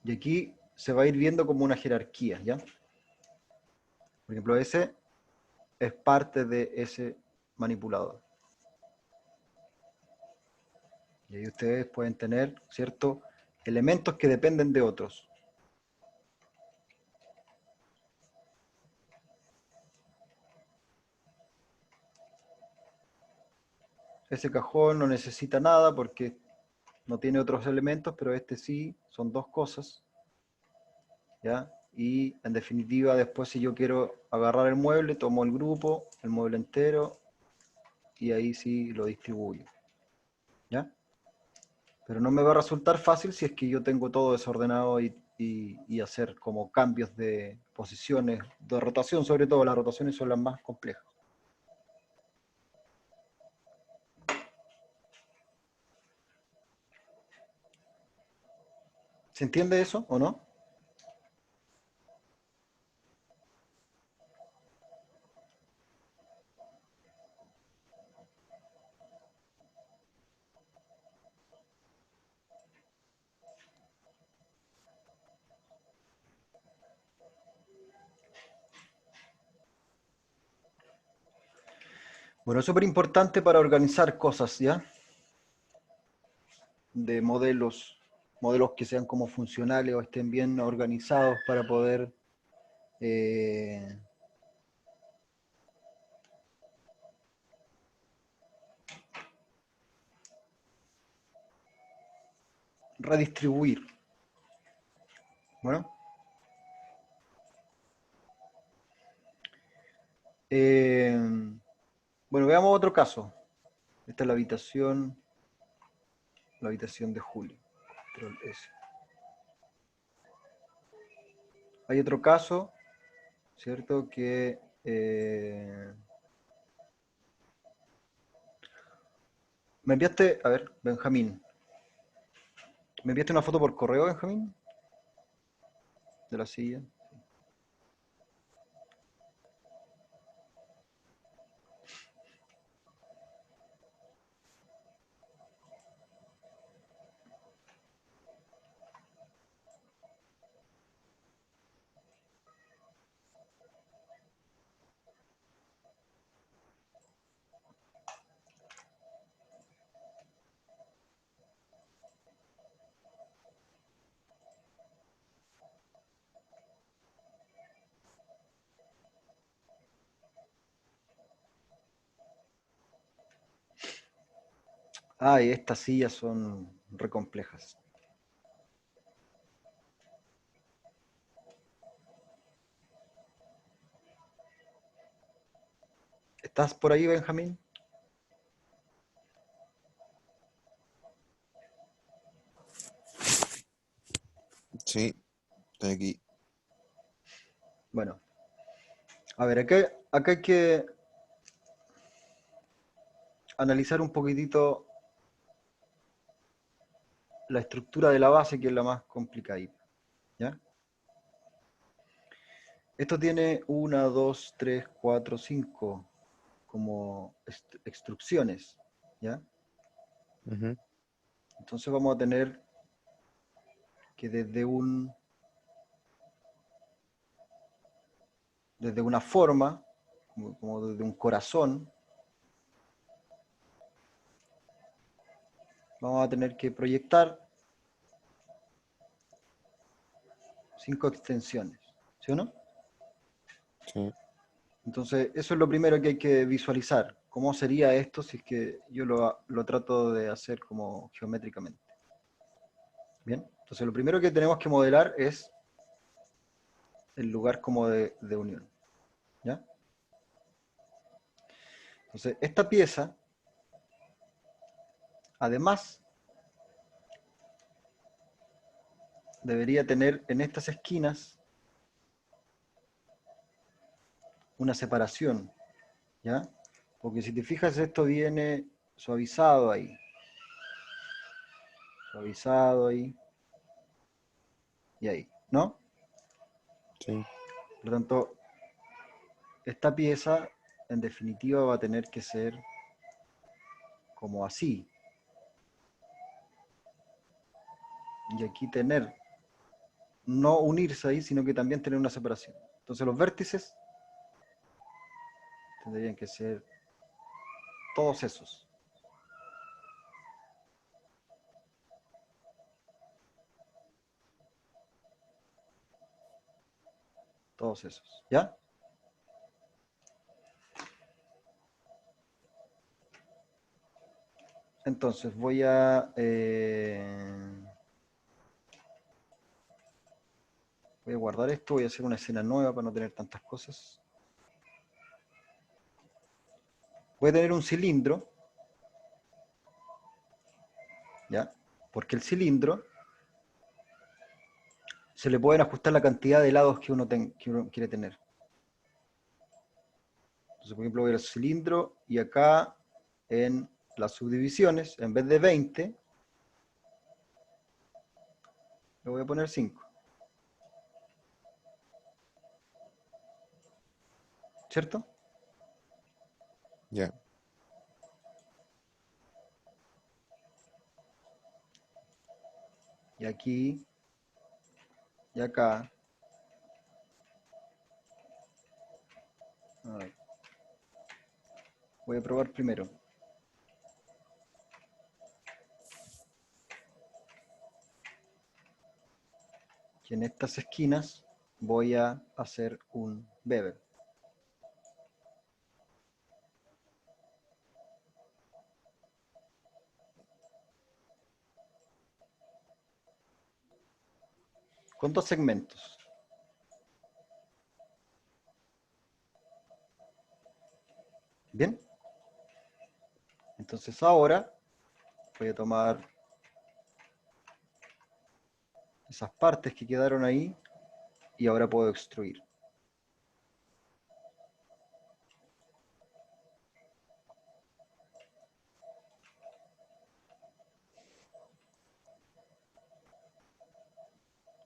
Y aquí se va a ir viendo como una jerarquía, ¿ya? Por ejemplo, ese es parte de ese manipulador. Y ahí ustedes pueden tener, ¿cierto?, elementos que dependen de otros. Ese cajón no necesita nada porque no tiene otros elementos, pero este sí, son dos cosas, ¿ya? Y en definitiva, después si yo quiero agarrar el mueble, tomo el grupo, el mueble entero, y ahí sí lo distribuyo, ¿ya? Pero no me va a resultar fácil si es que yo tengo todo desordenado y hacer como cambios de posiciones, de rotación sobre todo. Las rotaciones son las más complejas. ¿Se entiende eso o no? Bueno, es súper importante para organizar cosas, ¿ya? De modelos que sean como funcionales o estén bien organizados para poder eh, redistribuir. Bueno, eh, bueno, veamos otro caso. Esta es la habitación de Julio. Control S. Hay otro caso, ¿cierto? Que me enviaste, a ver, Benjamín, ¿me enviaste una foto por correo, Benjamín? De la silla. Ah, y estas sillas son re complejas. ¿Estás por ahí, Benjamín? Sí, Estoy aquí. Bueno, a ver, acá hay que analizar un poquitito la estructura de la base, que es la más complicadita, ¿ya? Esto tiene 1, 2, 3, 4, 5 como extrusiones, ¿ya? Ujú. Entonces vamos a tener que desde una forma, como desde un corazón, vamos a tener que proyectar 5 extensiones, ¿sí o no? Sí. Entonces, eso es lo primero que hay que visualizar. ¿Cómo sería esto si es que yo lo trato de hacer como geométricamente? Bien, entonces lo primero que tenemos que modelar es el lugar como de unión, ¿ya? Entonces, esta pieza, además, debería tener en estas esquinas una separación, ¿ya? Porque si te fijas, esto viene suavizado ahí, y ahí, ¿no? Sí. Por lo tanto, esta pieza, en definitiva, va a tener que ser como así. Y aquí tener, no unirse ahí, sino que también tener una separación. Entonces los vértices tendrían que ser todos esos. Todos esos, ¿ya? Entonces voy a guardar esto, voy a hacer una escena nueva para no tener tantas cosas. Voy a tener un cilindro, ¿ya? Porque el cilindro se le pueden ajustar la cantidad de lados que uno quiere tener. Entonces, por ejemplo, voy al cilindro y acá en las subdivisiones, en vez de 20, le voy a poner 5. ¿Cierto? Ya. Y aquí, y acá. A ver. Voy a probar primero. Y en estas esquinas voy a hacer un bevel. Con 2 segmentos. ¿Bien? Entonces ahora voy a tomar esas partes que quedaron ahí y ahora puedo extruir.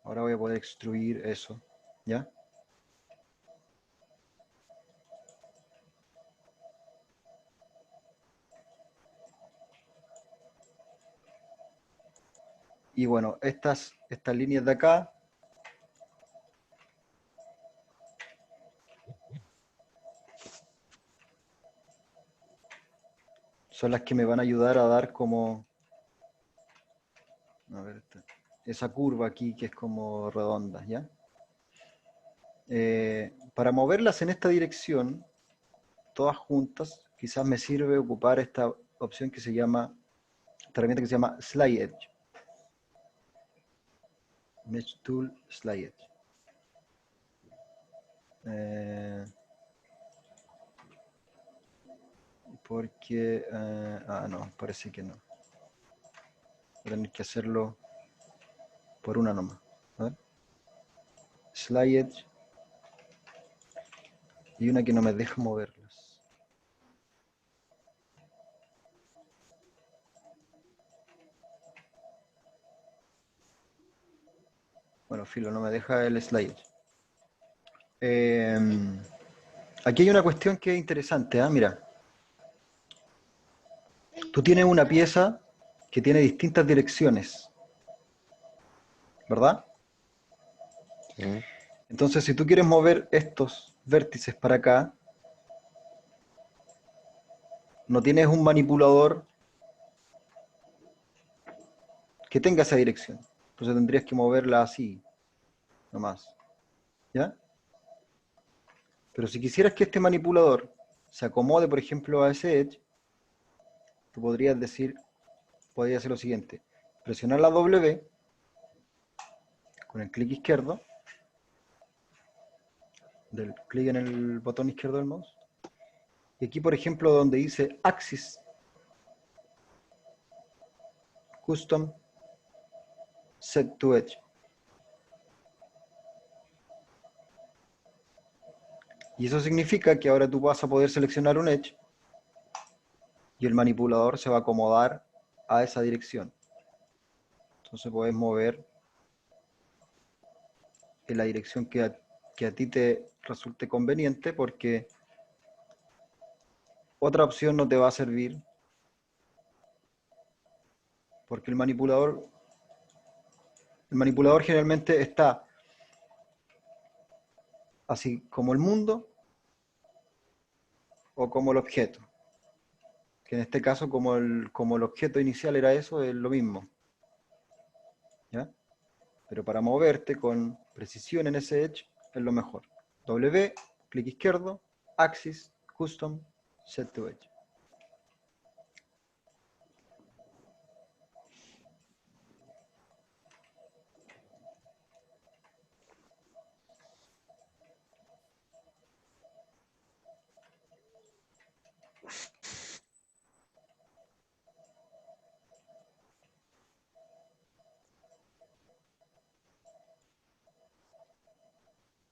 Ahora voy a poder extruir eso, ¿ya? Y bueno, estas líneas de acá son las que me van a ayudar a dar como, a ver, esa curva aquí que es como redonda, ¿ya? Para moverlas en esta dirección, todas juntas, quizás me sirve ocupar esta opción que se llama, esta herramienta que se llama Slide Edge. Mesh Tool Slide Edge. Porque, no, parece que no. Voy a tener que hacerlo por una nomás. A ver. Slide Edge y una que no me deja moverlas. Bueno, filo, no me deja el Slide Edge. Aquí hay una cuestión que es interesante, ¿ah? Mira. Tú tienes una pieza que tiene distintas direcciones, ¿verdad? Sí. Entonces, si tú quieres mover estos vértices para acá, no tienes un manipulador que tenga esa dirección. Entonces tendrías que moverla así, nomás. ¿Ya? Pero si quisieras que este manipulador se acomode, por ejemplo, a ese edge, tú podrías hacer lo siguiente. Presionar la W con el clic izquierdo, del clic en el botón izquierdo del mouse. Y aquí, por ejemplo, donde dice Axis, Custom, Set to Edge. Y eso significa que ahora tú vas a poder seleccionar un edge y el manipulador se va a acomodar a esa dirección. Entonces puedes mover en la dirección que a ti te resulte conveniente, porque otra opción no te va a servir, porque el manipulador generalmente está así como el mundo o como el objeto. Que en este caso, como el objeto inicial era eso, es lo mismo. ¿Ya? Pero para moverte con precisión en ese edge es lo mejor. W, clic izquierdo, Axis, Custom, Set to Edge.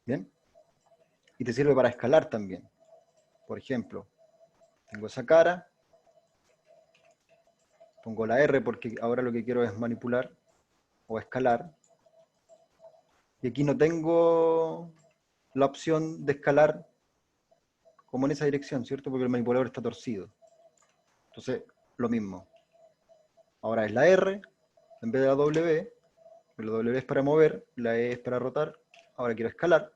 ¿Bien? Y te sirve para escalar también. Por ejemplo, tengo esa cara, pongo la R porque ahora lo que quiero es manipular o escalar. Y aquí no tengo la opción de escalar como en esa dirección, ¿cierto? Porque el manipulador está torcido. Entonces, lo mismo. Ahora es la R en vez de la W. La W es para mover, la E es para rotar. Ahora quiero escalar.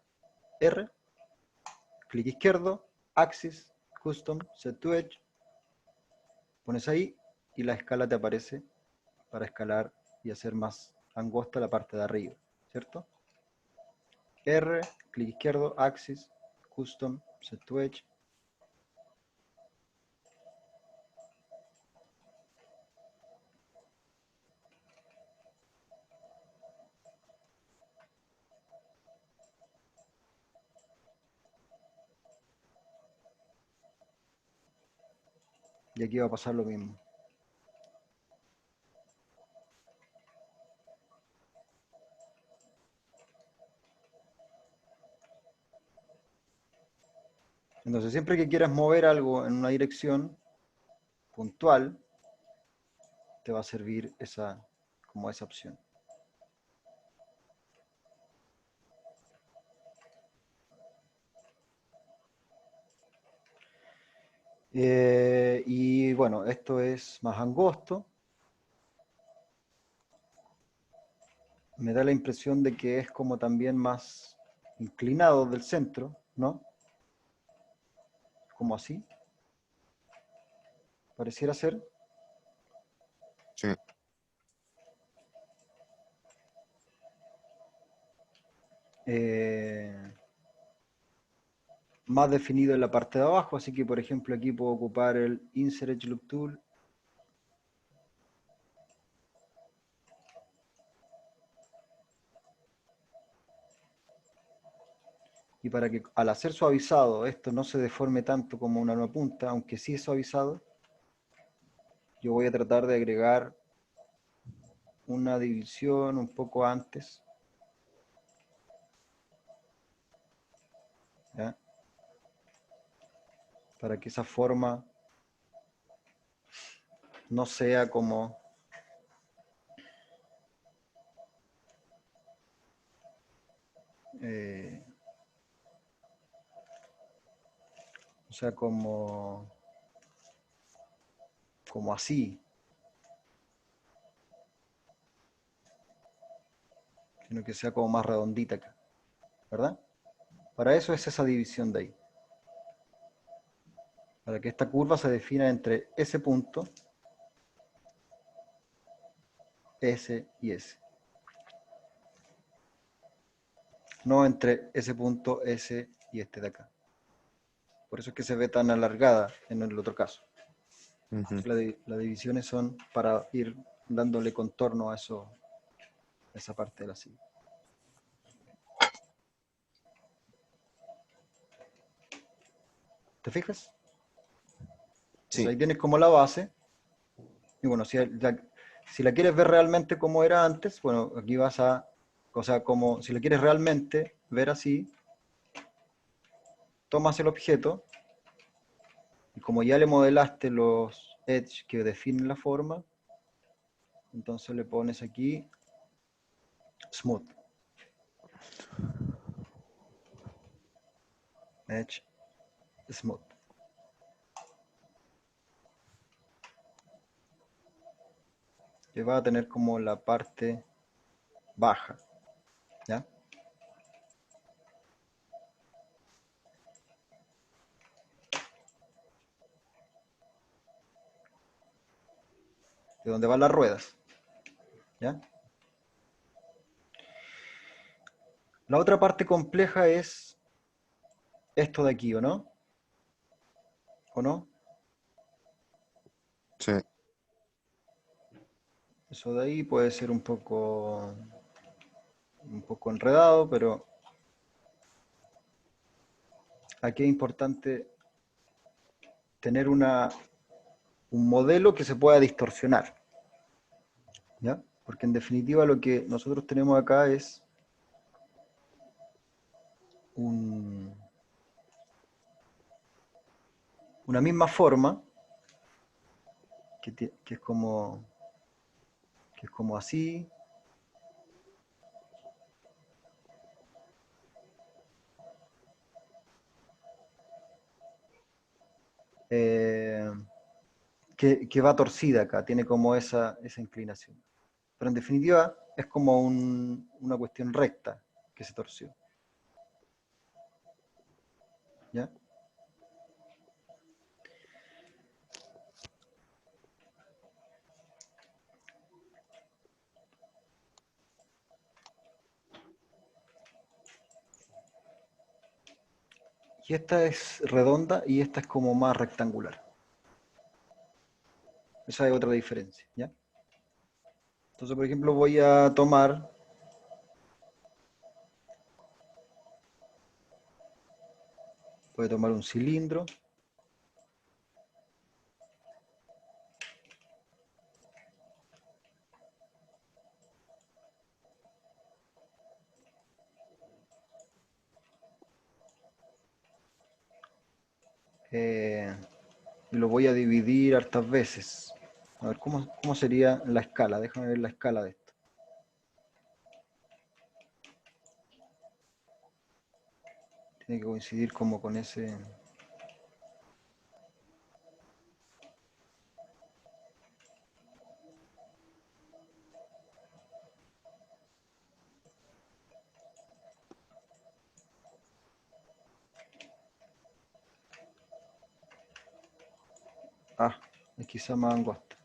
R, clic izquierdo, Axis, Custom, Set to Edge. Pones ahí y la escala te aparece para escalar y hacer más angosta la parte de arriba, ¿cierto? R, clic izquierdo, Axis, Custom, Set to Edge. Y aquí va a pasar lo mismo. Entonces, siempre que quieras mover algo en una dirección puntual, te va a servir como esa opción. Y bueno, esto es más angosto. Me da la impresión de que es como también más inclinado del centro, ¿no? Como así. Pareciera ser. Sí. Más definido en la parte de abajo, así que por ejemplo aquí puedo ocupar el Insert Edge Loop Tool. Y para que al hacer suavizado esto no se deforme tanto como una nueva punta, aunque sí es suavizado, yo voy a tratar de agregar una división un poco antes para que esa forma no sea como o sea, como así, sino que sea como más redondita acá, ¿verdad? Para eso es esa división de ahí. Para que esta curva se defina entre ese punto, S y S. No entre ese punto, S y este de acá. Por eso es que se ve tan alargada en el otro caso. Ujú. Las divisiones son para ir dándole contorno a eso, a esa parte de la silla. ¿Te fijas? Entonces Sí, ahí tienes como la base. Y bueno, si la quieres ver realmente como era antes, bueno, aquí vas a, o sea, como si la quieres realmente ver así, tomas el objeto y como ya le modelaste los edge que definen la forma, entonces le pones aquí smooth. Edge smooth. Que va a tener como la parte baja, ¿ya? De donde van las ruedas, ¿ya? La otra parte compleja es esto de aquí, ¿o no? ¿O no? sí. Eso de ahí puede ser un poco enredado, pero aquí es importante tener un modelo que se pueda distorsionar, ¿ya? Porque en definitiva lo que nosotros tenemos acá es una misma forma que es como así. eh, que va torcida acá, tiene como esa inclinación. Pero en definitiva es como una cuestión recta que se torció. ¿Ya? Y esta es redonda y esta es como más rectangular. Esa es otra diferencia, ¿ya? Entonces, por ejemplo, voy a tomar un cilindro. Y lo voy a dividir hartas veces. A ver, ¿cómo sería la escala? Déjame ver la escala de esto. Tiene que coincidir como con ese... Ah, es quizá más angosta.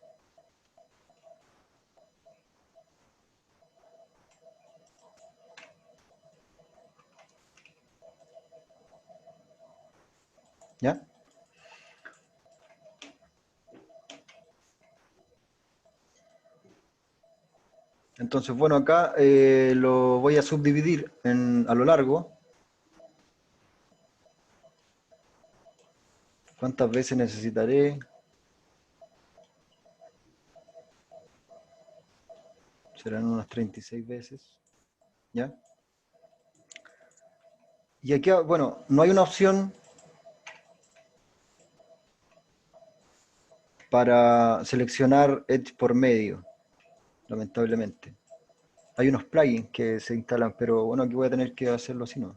¿Ya? Entonces, bueno, acá lo voy a subdividir a lo largo. ¿Cuántas veces necesitaré? Serán unas 36 veces. ¿Ya? Y aquí, bueno, no hay una opción para seleccionar Edge por medio, lamentablemente. Hay unos plugins que se instalan, pero bueno, aquí voy a tener que hacerlo así, ¿no?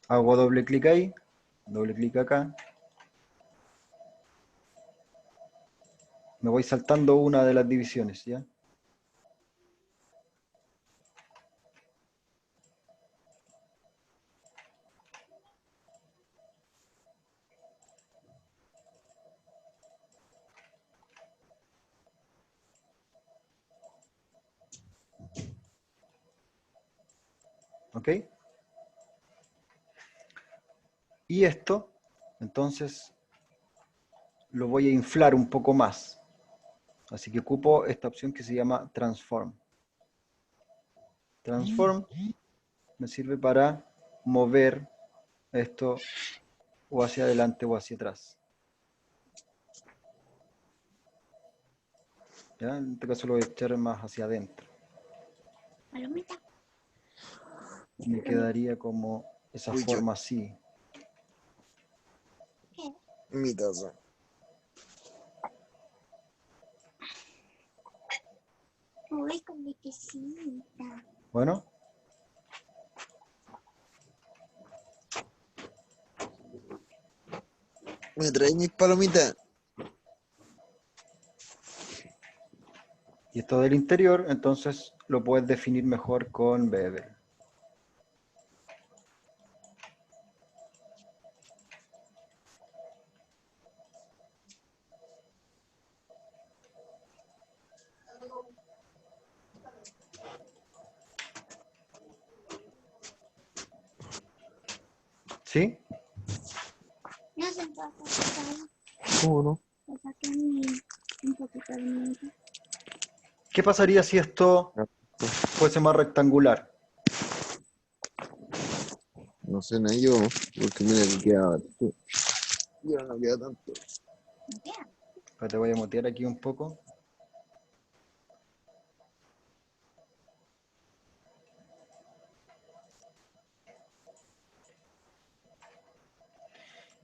Hago doble clic ahí, doble clic acá. Me voy saltando una de las divisiones, ¿ya? ¿Ok? Y esto, entonces, lo voy a inflar un poco más. Así que ocupo esta opción que se llama Transform. Transform me sirve para mover esto o hacia adelante o hacia atrás. ¿Ya? En este caso lo voy a echar más hacia adentro. Palomita. Me quedaría como esa Uy, forma así. Mi taza. Uy, con mi quesita. Bueno, ¿Me traes mis palomitas? y esto del interior, entonces lo puedes definir mejor con Bevel. ¿Sí? No se puede sacar. ¿Cómo no? Le saqué un poquito de mi. ¿Qué pasaría si esto fuese más rectangular? No sé, nada yo, porque mira que queda harto. Ya no queda tanto. Te voy a mutear aquí un poco.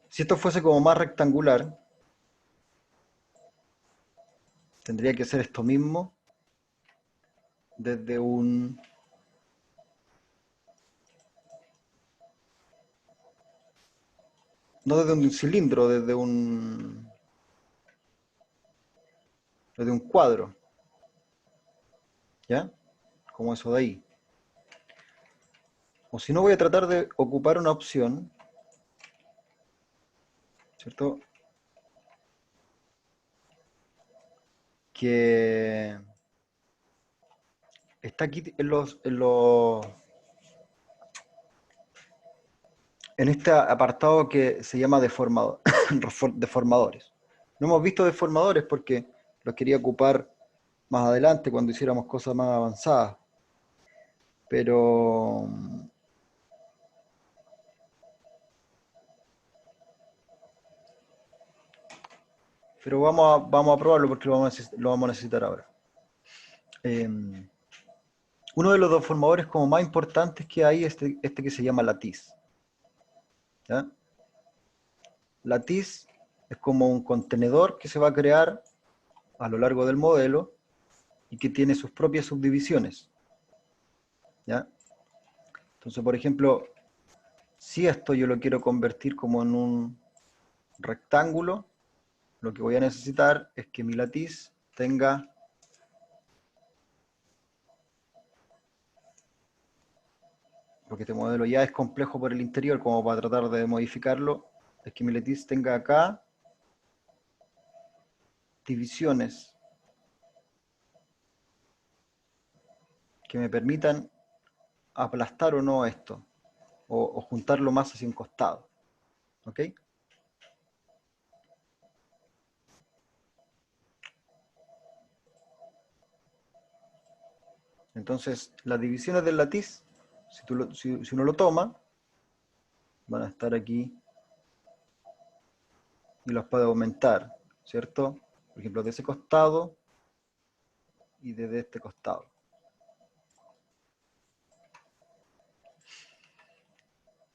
Si esto fuese como más rectangular, tendría que ser esto mismo desde un... No desde un cilindro, desde un cuadro. ¿Ya? Como eso de ahí. O si no, voy a tratar de ocupar una opción, ¿cierto? Que está aquí en este apartado que se llama deformadores. No hemos visto deformadores porque los quería ocupar más adelante cuando hiciéramos cosas más avanzadas. Pero vamos a probarlo porque lo vamos a necesitar ahora. Uno de los deformadores como más importantes que hay es este que se llama latiz. ¿Ya? Latiz es como un contenedor que se va a crear a lo largo del modelo y que tiene sus propias subdivisiones. ¿Ya? Entonces, por ejemplo, si esto yo lo quiero convertir como en un rectángulo, lo que voy a necesitar es que mi latiz tenga porque este modelo ya es complejo por el interior, como para tratar de modificarlo, es que mi latiz tenga acá divisiones que me permitan aplastar o no esto, o juntarlo más hacia un costado. ¿Ok? Entonces, las divisiones del latiz, si uno lo toma, van a estar aquí y los puede aumentar, ¿cierto? Por ejemplo, de ese costado y desde este costado.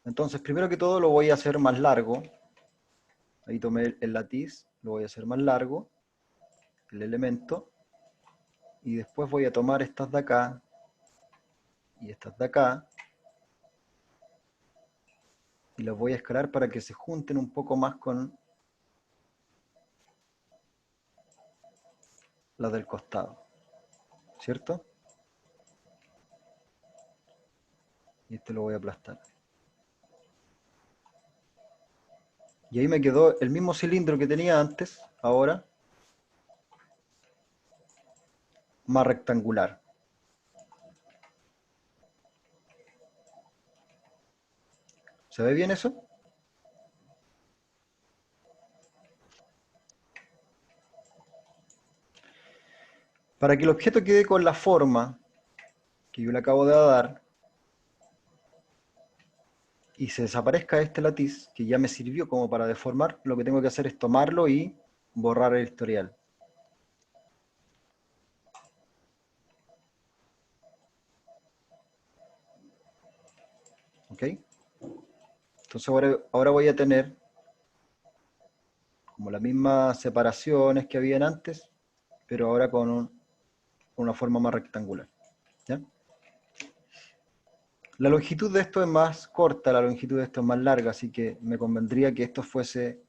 Entonces, primero que todo lo voy a hacer más largo, Ahí tomé el látiz, lo voy a hacer más largo, el elemento, y después voy a tomar estas de acá, y estas de acá, y las voy a escalar para que se junten un poco más con las del costado, ¿cierto? Y este lo voy a aplastar. Y ahí me quedó el mismo cilindro que tenía antes, ahora, más rectangular. ¿Se ve bien eso? Para que el objeto quede con la forma que yo le acabo de dar y se desaparezca este látiz, que ya me sirvió como para deformar, lo que tengo que hacer es tomarlo y borrar el historial. ¿Ok? Entonces ahora voy a tener como las mismas separaciones que habían antes, pero ahora con una forma más rectangular. ¿Ya? La longitud de esto es más corta, la longitud de esto es más larga, así que me convendría que esto fuese,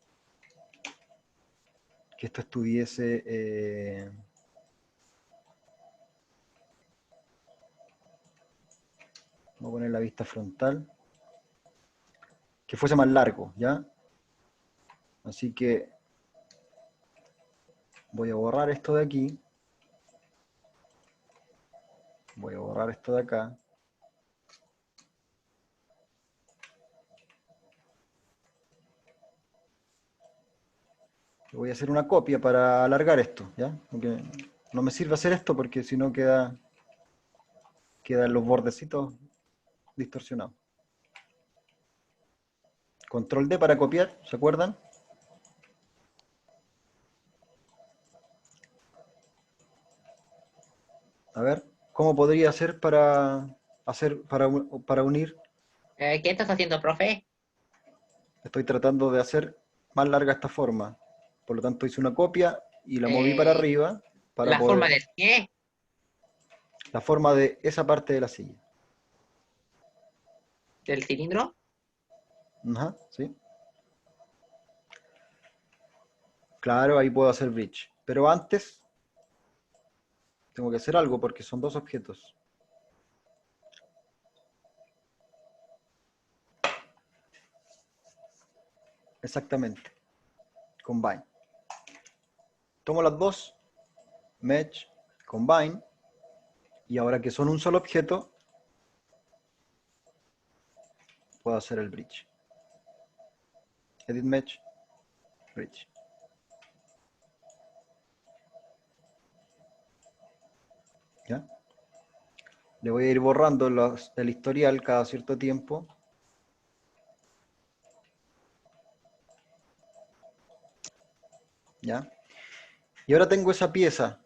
que esto estuviese, voy a poner la vista frontal, que fuese más largo, ¿ya? Así que voy a borrar esto de aquí, voy a borrar esto de acá, voy a hacer una copia para alargar esto, ¿ya? Porque no me sirve hacer esto porque si no quedan los bordecitos distorsionados. Control D para copiar, ¿se acuerdan? A ver, ¿cómo podría hacer para unir? ¿Qué estás haciendo, profe? Estoy tratando de hacer más larga esta forma. Por lo tanto hice una copia y la moví para Eh, arriba para ¿La forma poder... del qué? La forma de esa parte de la silla. ¿Del cilindro? Ajá, ¿sí? Claro, ahí puedo hacer bridge. Pero antes tengo que hacer algo porque son dos objetos. Exactamente. Combine. Tomo las dos, Match, Combine, y ahora que son un solo objeto, puedo hacer el bridge. Edit Match, Bridge. ¿Ya? Le voy a ir borrando el historial cada cierto tiempo. ¿Ya? Y ahora tengo esa pieza.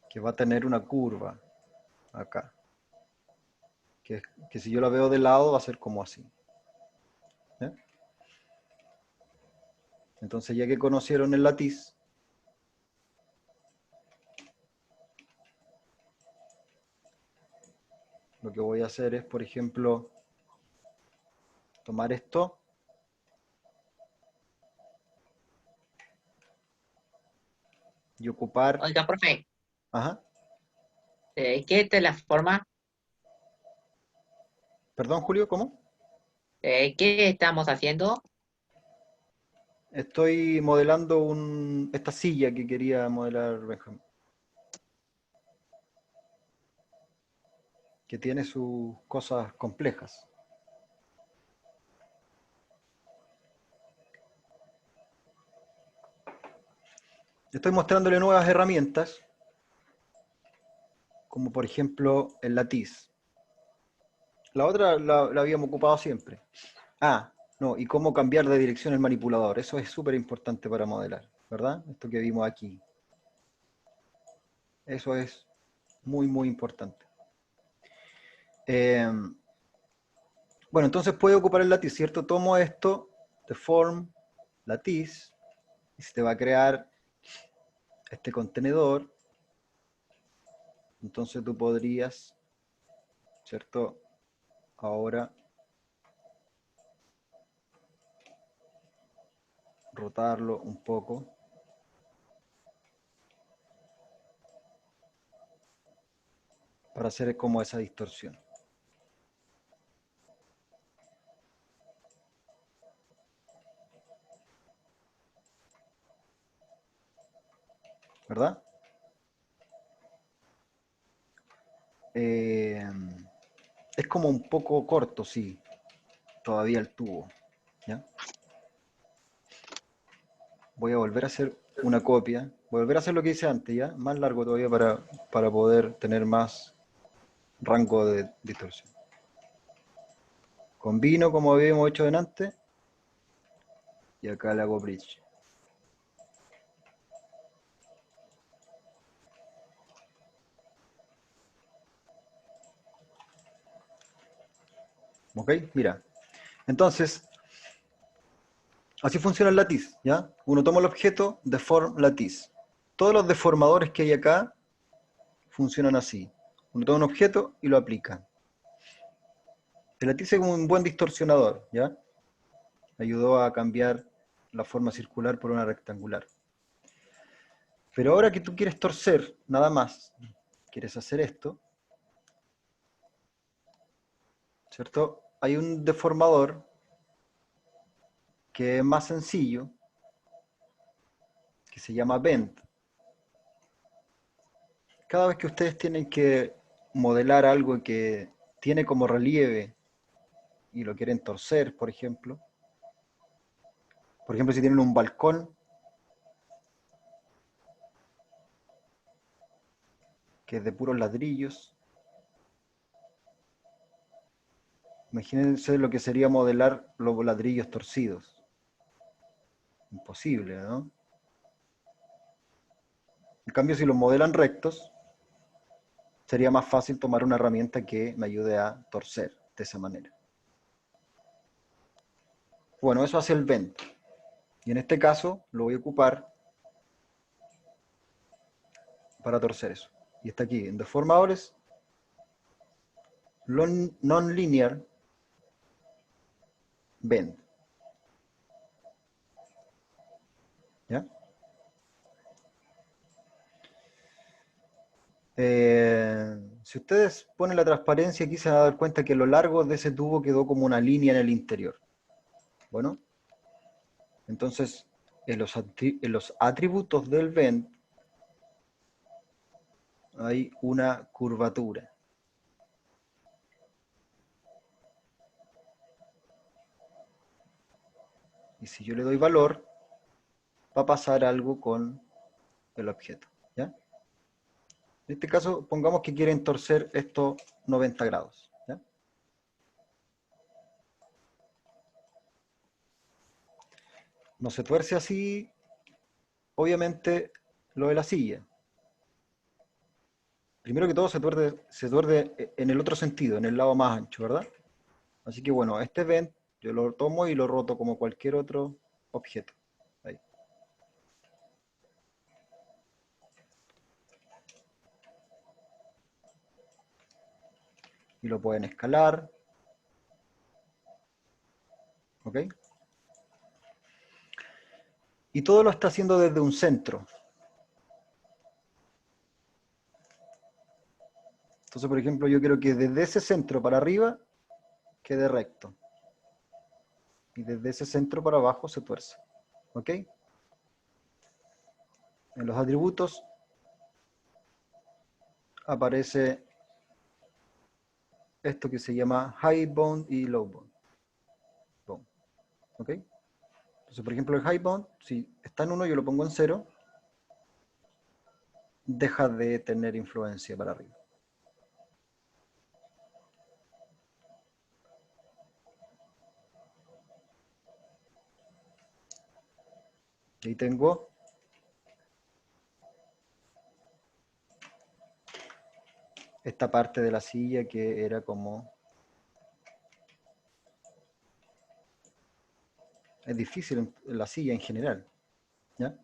Que va a tener una curva acá. Que si yo la veo de lado va a ser como así. ¿Ya? Entonces ya que conocieron el látiz, lo que voy a hacer es, por ejemplo, tomar esto y ocupar... Oiga, profe, Ajá. ¿qué es la forma? Perdón, Julio, ¿cómo? ¿Qué estamos haciendo? Estoy modelando esta silla que quería modelar Benjamín. Que tiene sus cosas complejas. Estoy mostrándole nuevas herramientas, como por ejemplo el látiz. La otra la habíamos ocupado siempre. Ah, no, y cómo cambiar de dirección el manipulador. Eso es súper importante para modelar, ¿verdad? Esto que vimos aquí. Eso es Muy, muy importante. Bueno, entonces puede ocupar el latiz, ¿cierto? Tomo esto, deform, latiz, y se te va a crear este contenedor. Entonces tú podrías, ¿cierto? Ahora rotarlo un poco. Para hacer como esa distorsión. ¿Verdad? Es como un poco corto, sí, todavía el tubo. ¿Ya? Voy a volver a hacer una copia. Voy a volver a hacer lo que hice antes, ¿ya? Más largo todavía para poder tener más rango de distorsión. Combino como habíamos hecho delante. Y acá le hago bridge. ¿Ok? Mira. Entonces, así funciona el latiz, ¿ya? Uno toma el objeto, deform latiz. Todos los deformadores que hay acá funcionan así. Uno toma un objeto y lo aplica. El latiz es como un buen distorsionador, ¿ya? Ayudó a cambiar la forma circular por una rectangular. Pero ahora que tú quieres torcer, nada más, quieres hacer esto, ¿cierto? Hay un deformador que es más sencillo, que se llama bend. Cada vez que ustedes tienen que modelar algo que tiene como relieve y lo quieren torcer, por ejemplo si tienen un balcón que es de puros ladrillos, imagínense lo que sería modelar los ladrillos torcidos. Imposible, ¿no? En cambio, si los modelan rectos, sería más fácil tomar una herramienta que me ayude a torcer de esa manera. Bueno, eso hace el bend. Y en este caso lo voy a ocupar para torcer eso. Y está aquí, en deformadores, non-linear bend. ¿Ya? Si ustedes ponen la transparencia aquí se van a dar cuenta que lo largo de ese tubo quedó como una línea en el interior. Bueno, entonces en los atributos del bend hay una curvatura. Y si yo le doy valor, va a pasar algo con el objeto. ¿Ya? En este caso, pongamos que quieren torcer estos 90 grados. ¿Ya? No se tuerce así, obviamente, lo de la silla. Primero que todo se tuerde en el otro sentido, en el lado más ancho, ¿verdad? Así que bueno, este bend yo lo tomo y lo roto como cualquier otro objeto. Ahí. Y lo pueden escalar. ¿Ok? Y todo lo está haciendo desde un centro. Entonces, por ejemplo, yo quiero que desde ese centro para arriba quede recto. Y desde ese centro para abajo se tuerce. ¿Ok? En los atributos aparece esto que se llama high bound y low bound. ¿Ok? Entonces, por ejemplo, el high bound, si está en 1, yo lo pongo en 0, deja de tener influencia para arriba. Y ahí tengo esta parte de la silla que era como... Es difícil en la silla en general, ¿ya?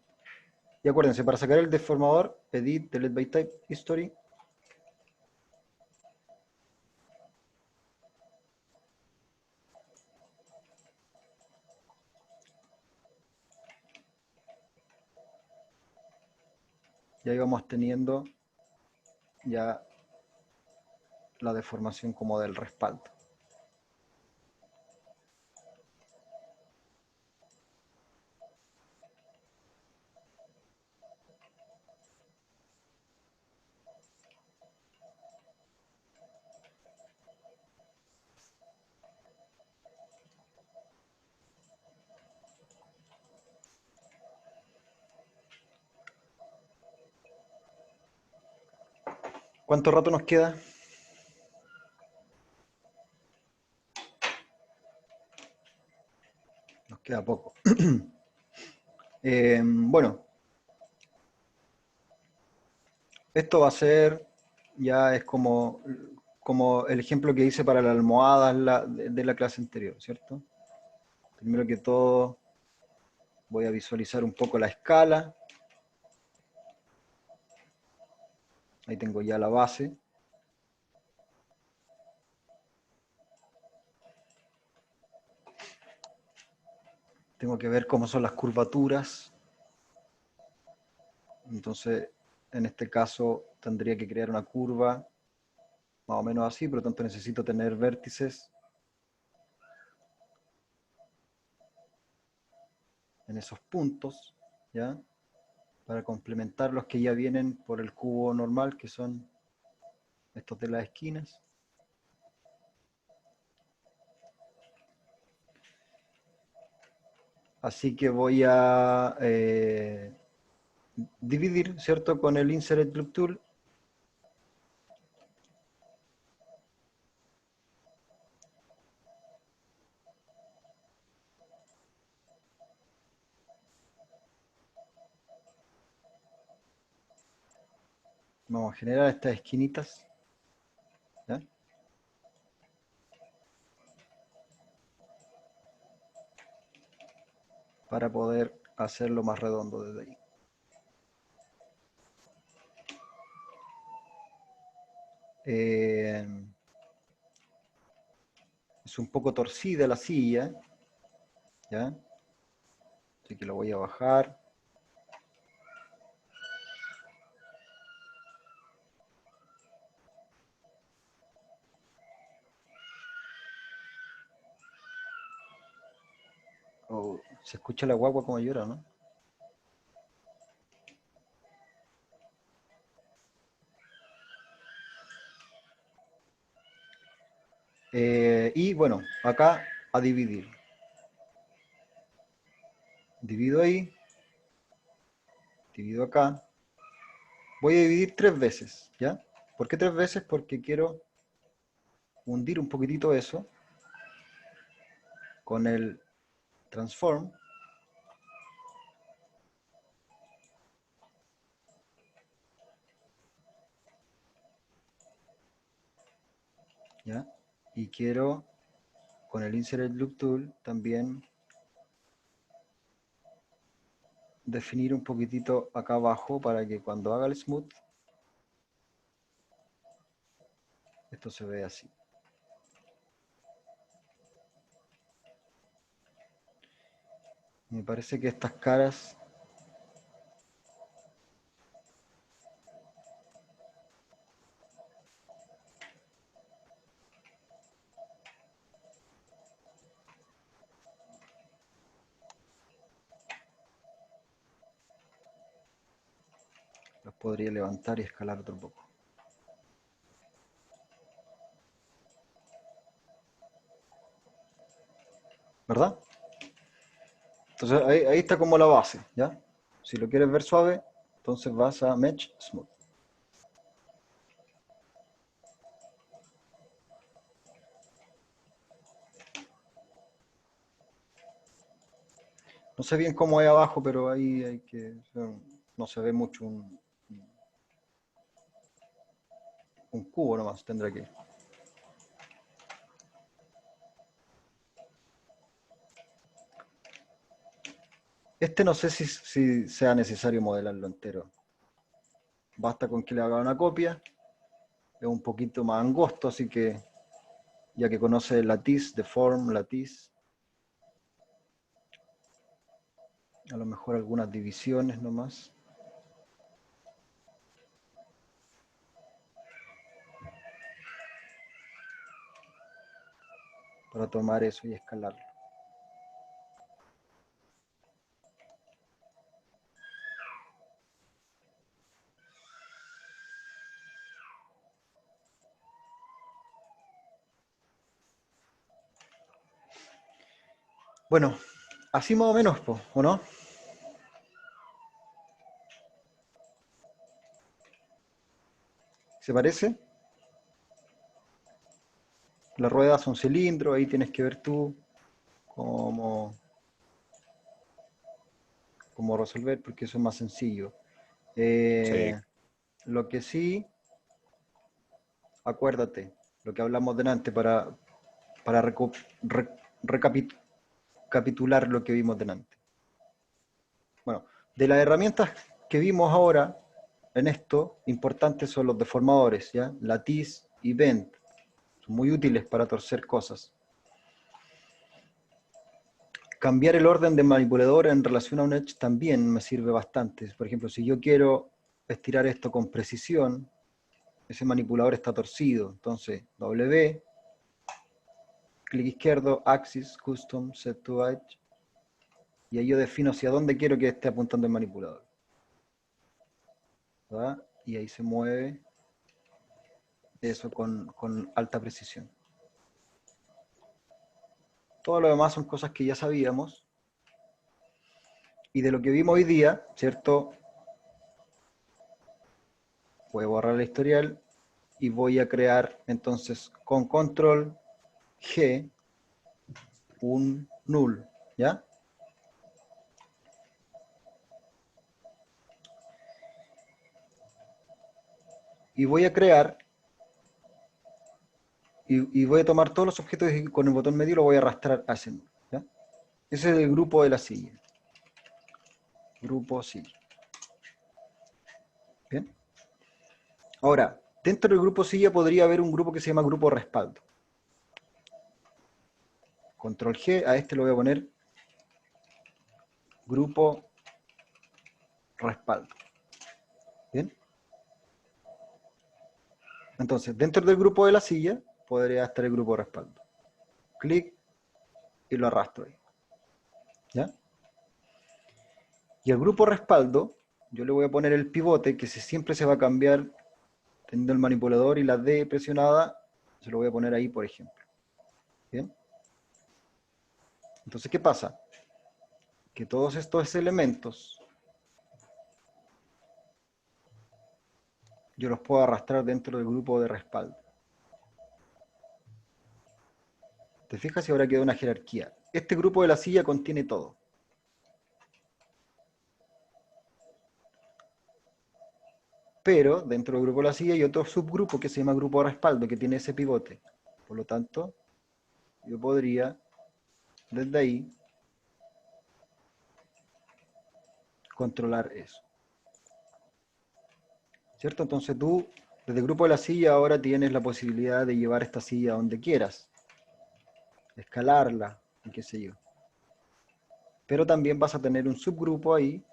Y acuérdense, para sacar el deformador, Edit, Delete by Type, History. Y ahí vamos teniendo ya la deformación como del respaldo. ¿Cuánto rato nos queda? Nos queda poco. Bueno, esto va a ser, ya es como el ejemplo que hice para la almohada de la clase anterior, ¿cierto? Primero que todo, voy a visualizar un poco la escala. Ahí tengo ya la base. Tengo que ver cómo son las curvaturas. Entonces, en este caso, tendría que crear una curva más o menos así, por lo tanto necesito tener vértices en esos puntos, ¿ya? Para complementar los que ya vienen por el cubo normal, que son estos de las esquinas. Así que voy a dividir, ¿cierto? Con el Insert Loop Tool. Vamos a generar estas esquinitas, ¿ya? Para poder hacerlo más redondo desde ahí. Es un poco torcida la silla, ¿ya? Así que lo voy a bajar. Oh, se escucha la guagua como llora, ¿no? Y bueno, acá a dividir. Divido ahí. Divido acá. Voy a dividir 3 veces, ¿ya? ¿Por qué 3 veces? Porque quiero hundir un poquitito eso con el transform. ¿Ya? Y quiero con el Insert Loop Tool también definir un poquitito acá abajo para que cuando haga el smooth esto se ve así. Me parece que estas caras los podría levantar y escalar otro poco. ¿Verdad? Entonces ahí está como la base, ¿ya? Si lo quieres ver suave, entonces vas a Mesh Smooth. No sé bien cómo es abajo, pero ahí hay que... No se ve mucho un Un cubo nomás tendrá que ir. Este no sé si sea necesario modelarlo entero. Basta con que le haga una copia. Es un poquito más angosto, así que ya que conoce Lattice, Deform, Lattice, a lo mejor algunas divisiones nomás. Para tomar eso y escalarlo. Bueno, así más o menos, ¿o no? ¿Se parece? La rueda es un cilindro, ahí tienes que ver tú cómo resolver, porque eso es más sencillo. Sí. Lo que sí, acuérdate, lo que hablamos delante para recapitular lo que vimos delante. Bueno, de las herramientas que vimos ahora en esto, importantes son los deformadores, ¿ya? Lattice y Bend. Son muy útiles para torcer cosas. Cambiar el orden de manipulador en relación a un edge también me sirve bastante. Por ejemplo, si yo quiero estirar esto con precisión, ese manipulador está torcido. Entonces, W, clic izquierdo, Axis, Custom, Set to Edge, y ahí yo defino hacia dónde quiero que esté apuntando el manipulador. ¿Verdad? Y ahí se mueve eso con alta precisión. Todo lo demás son cosas que ya sabíamos. Y de lo que vimos hoy día, ¿cierto? Voy a borrar el historial y voy a crear entonces con control G un null, ¿ya? Y voy a crear y voy a tomar todos los objetos y con el botón medio lo voy a arrastrar a ese null, ¿ya? Ese es el grupo de la silla. Grupo silla. ¿Bien? Ahora, dentro del grupo silla podría haber un grupo que se llama grupo respaldo. Control G, a este lo voy a poner grupo respaldo. ¿Bien? Entonces, dentro del grupo de la silla podría estar el grupo respaldo. Clic y lo arrastro ahí. ¿Ya? Y el grupo respaldo, yo le voy a poner el pivote, que siempre se va a cambiar teniendo el manipulador y la D presionada, se lo voy a poner ahí, por ejemplo. ¿Bien? Entonces, ¿qué pasa? Que todos estos elementos yo los puedo arrastrar dentro del grupo de respaldo. ¿Te fijas? Y ahora queda una jerarquía. Este grupo de la silla contiene todo. Pero dentro del grupo de la silla hay otro subgrupo que se llama grupo de respaldo, que tiene ese pivote. Por lo tanto, yo podría, desde ahí, controlar eso. ¿Cierto? Entonces tú, desde el grupo de la silla, ahora tienes la posibilidad de llevar esta silla donde quieras. Escalarla, y qué sé yo. Pero también vas a tener un subgrupo ahí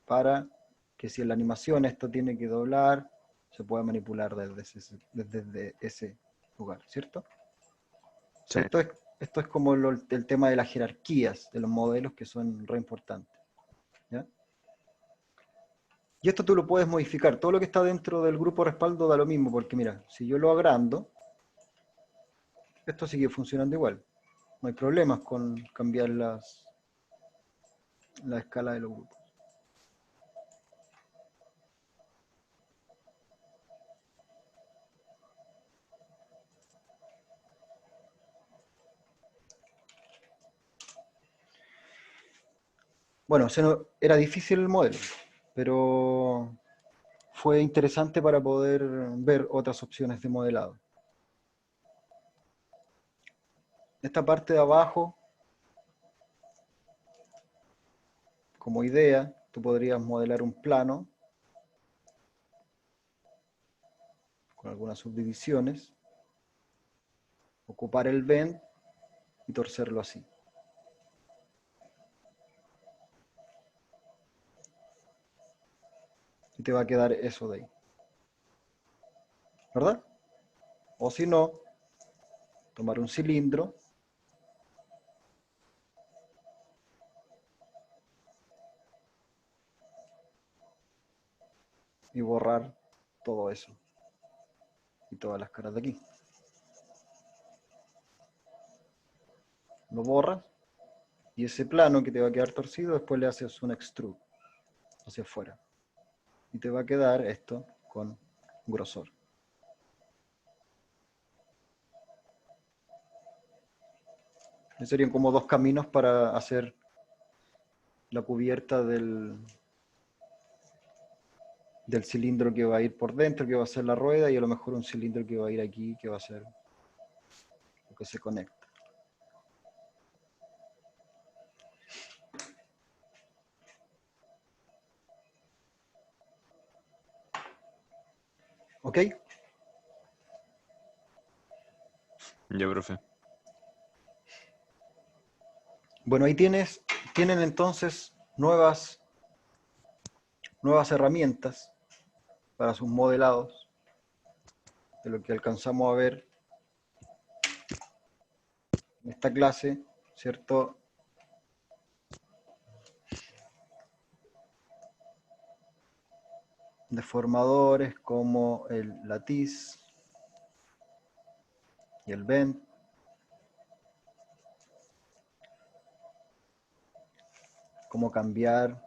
para que si en la animación esto tiene que doblar, se pueda manipular desde ese lugar, ¿cierto? Sí. Esto es como el tema de las jerarquías de los modelos que son re importantes. ¿Ya? Y esto tú lo puedes modificar. Todo lo que está dentro del grupo respaldo da lo mismo, porque mira, si yo lo agrando, esto sigue funcionando igual. No hay problemas con cambiar la escala de los grupos. Bueno, era difícil el modelo, pero fue interesante para poder ver otras opciones de modelado. Esta parte de abajo, como idea, tú podrías modelar un plano con algunas subdivisiones, ocupar el bend y torcerlo así. Y te va a quedar eso de ahí. ¿Verdad? O si no, tomar un cilindro y borrar todo eso y todas las caras de aquí. Lo borras y ese plano que te va a quedar torcido, después le haces un extrude hacia afuera y te va a quedar esto con grosor. Esos serían como dos caminos para hacer la cubierta del cilindro que va a ir por dentro, que va a ser la rueda, y a lo mejor un cilindro que va a ir aquí, que va a ser lo que se conecta. ¿Ok? Ya, profe. Bueno, ahí tienen entonces nuevas herramientas para sus modelados, de lo que alcanzamos a ver en esta clase, ¿cierto? Deformadores como el latiz y el bend. Cómo cambiar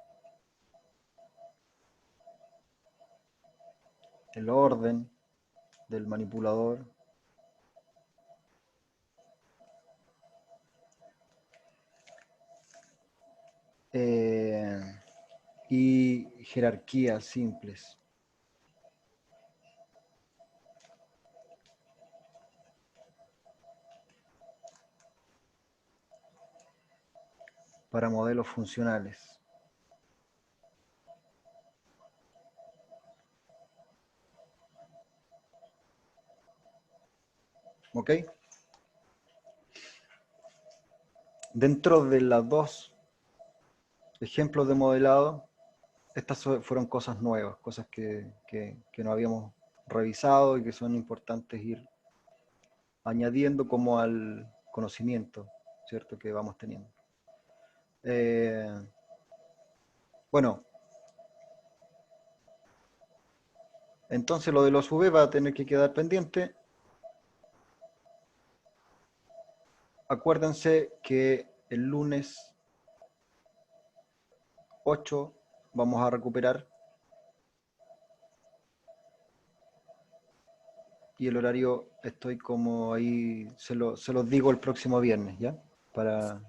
el orden del manipulador. Y jerarquías simples. Para modelos funcionales. ¿Ok? Dentro de los dos ejemplos de modelado, estas fueron cosas nuevas, cosas que no habíamos revisado y que son importantes ir añadiendo como al conocimiento, ¿cierto?, que vamos teniendo. Bueno, entonces lo de los UV va a tener que quedar pendiente. Acuérdense que el lunes 8 vamos a recuperar y el horario estoy como ahí, se los digo el próximo viernes, ¿ya? Para...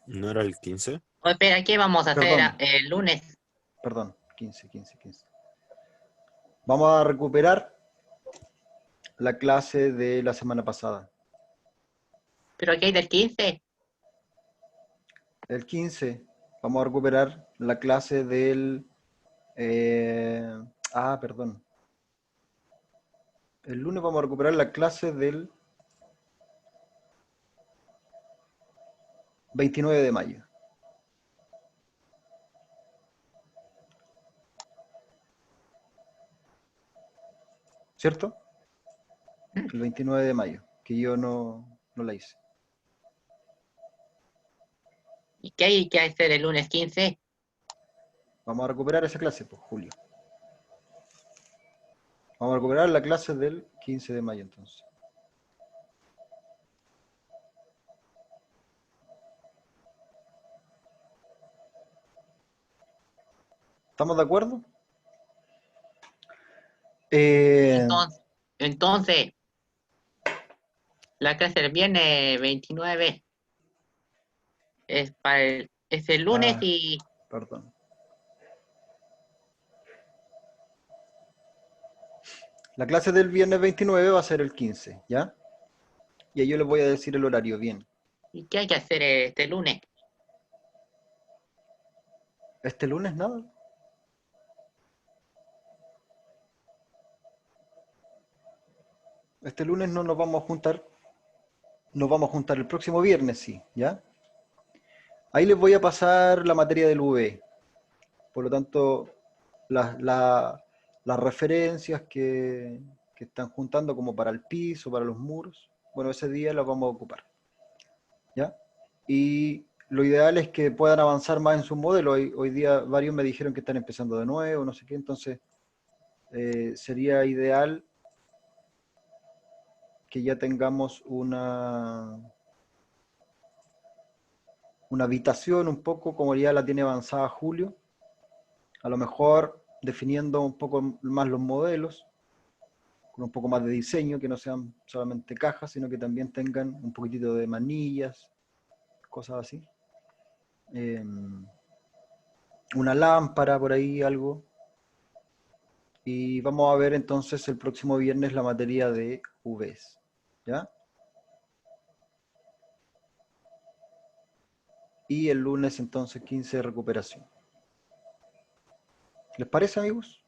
¿No era el 15? Oh, espera, ¿qué vamos a hacer Perdón. el lunes? Perdón, 15. Vamos a recuperar la clase de la semana pasada. ¿Pero qué hay del 15? El 15 vamos a recuperar la clase del... perdón. El lunes vamos a recuperar la clase del 29 de mayo. ¿Cierto? El 29 de mayo, que yo no la hice. ¿Y qué hay que hacer el lunes 15? Vamos a recuperar esa clase, pues, Julio. Vamos a recuperar la clase del 15 de mayo, entonces. ¿Estamos de acuerdo? Entonces, la clase del viernes 29 es el lunes y... Perdón. La clase del viernes 29 va a ser el 15, ¿ya? Y ahí yo les voy a decir el horario bien. ¿Y qué hay que hacer este lunes? ¿Este lunes nada? Este lunes no nos vamos a juntar. Nos vamos a juntar el próximo viernes, sí, ¿ya? Ahí les voy a pasar la materia del UV. Por lo tanto, las referencias que están juntando como para el piso, para los muros, bueno, ese día las vamos a ocupar, ¿ya? Y lo ideal es que puedan avanzar más en su modelo. Hoy día varios me dijeron que están empezando de nuevo, no sé qué, entonces sería ideal que ya tengamos una habitación un poco como ya la tiene avanzada Julio, a lo mejor definiendo un poco más los modelos, con un poco más de diseño, que no sean solamente cajas, sino que también tengan un poquitito de manillas, cosas así. Una lámpara por ahí, algo. Y vamos a ver entonces el próximo viernes la materia de UVs, ¿ya? Y el lunes entonces 15 de recuperación. ¿Les parece, amigos?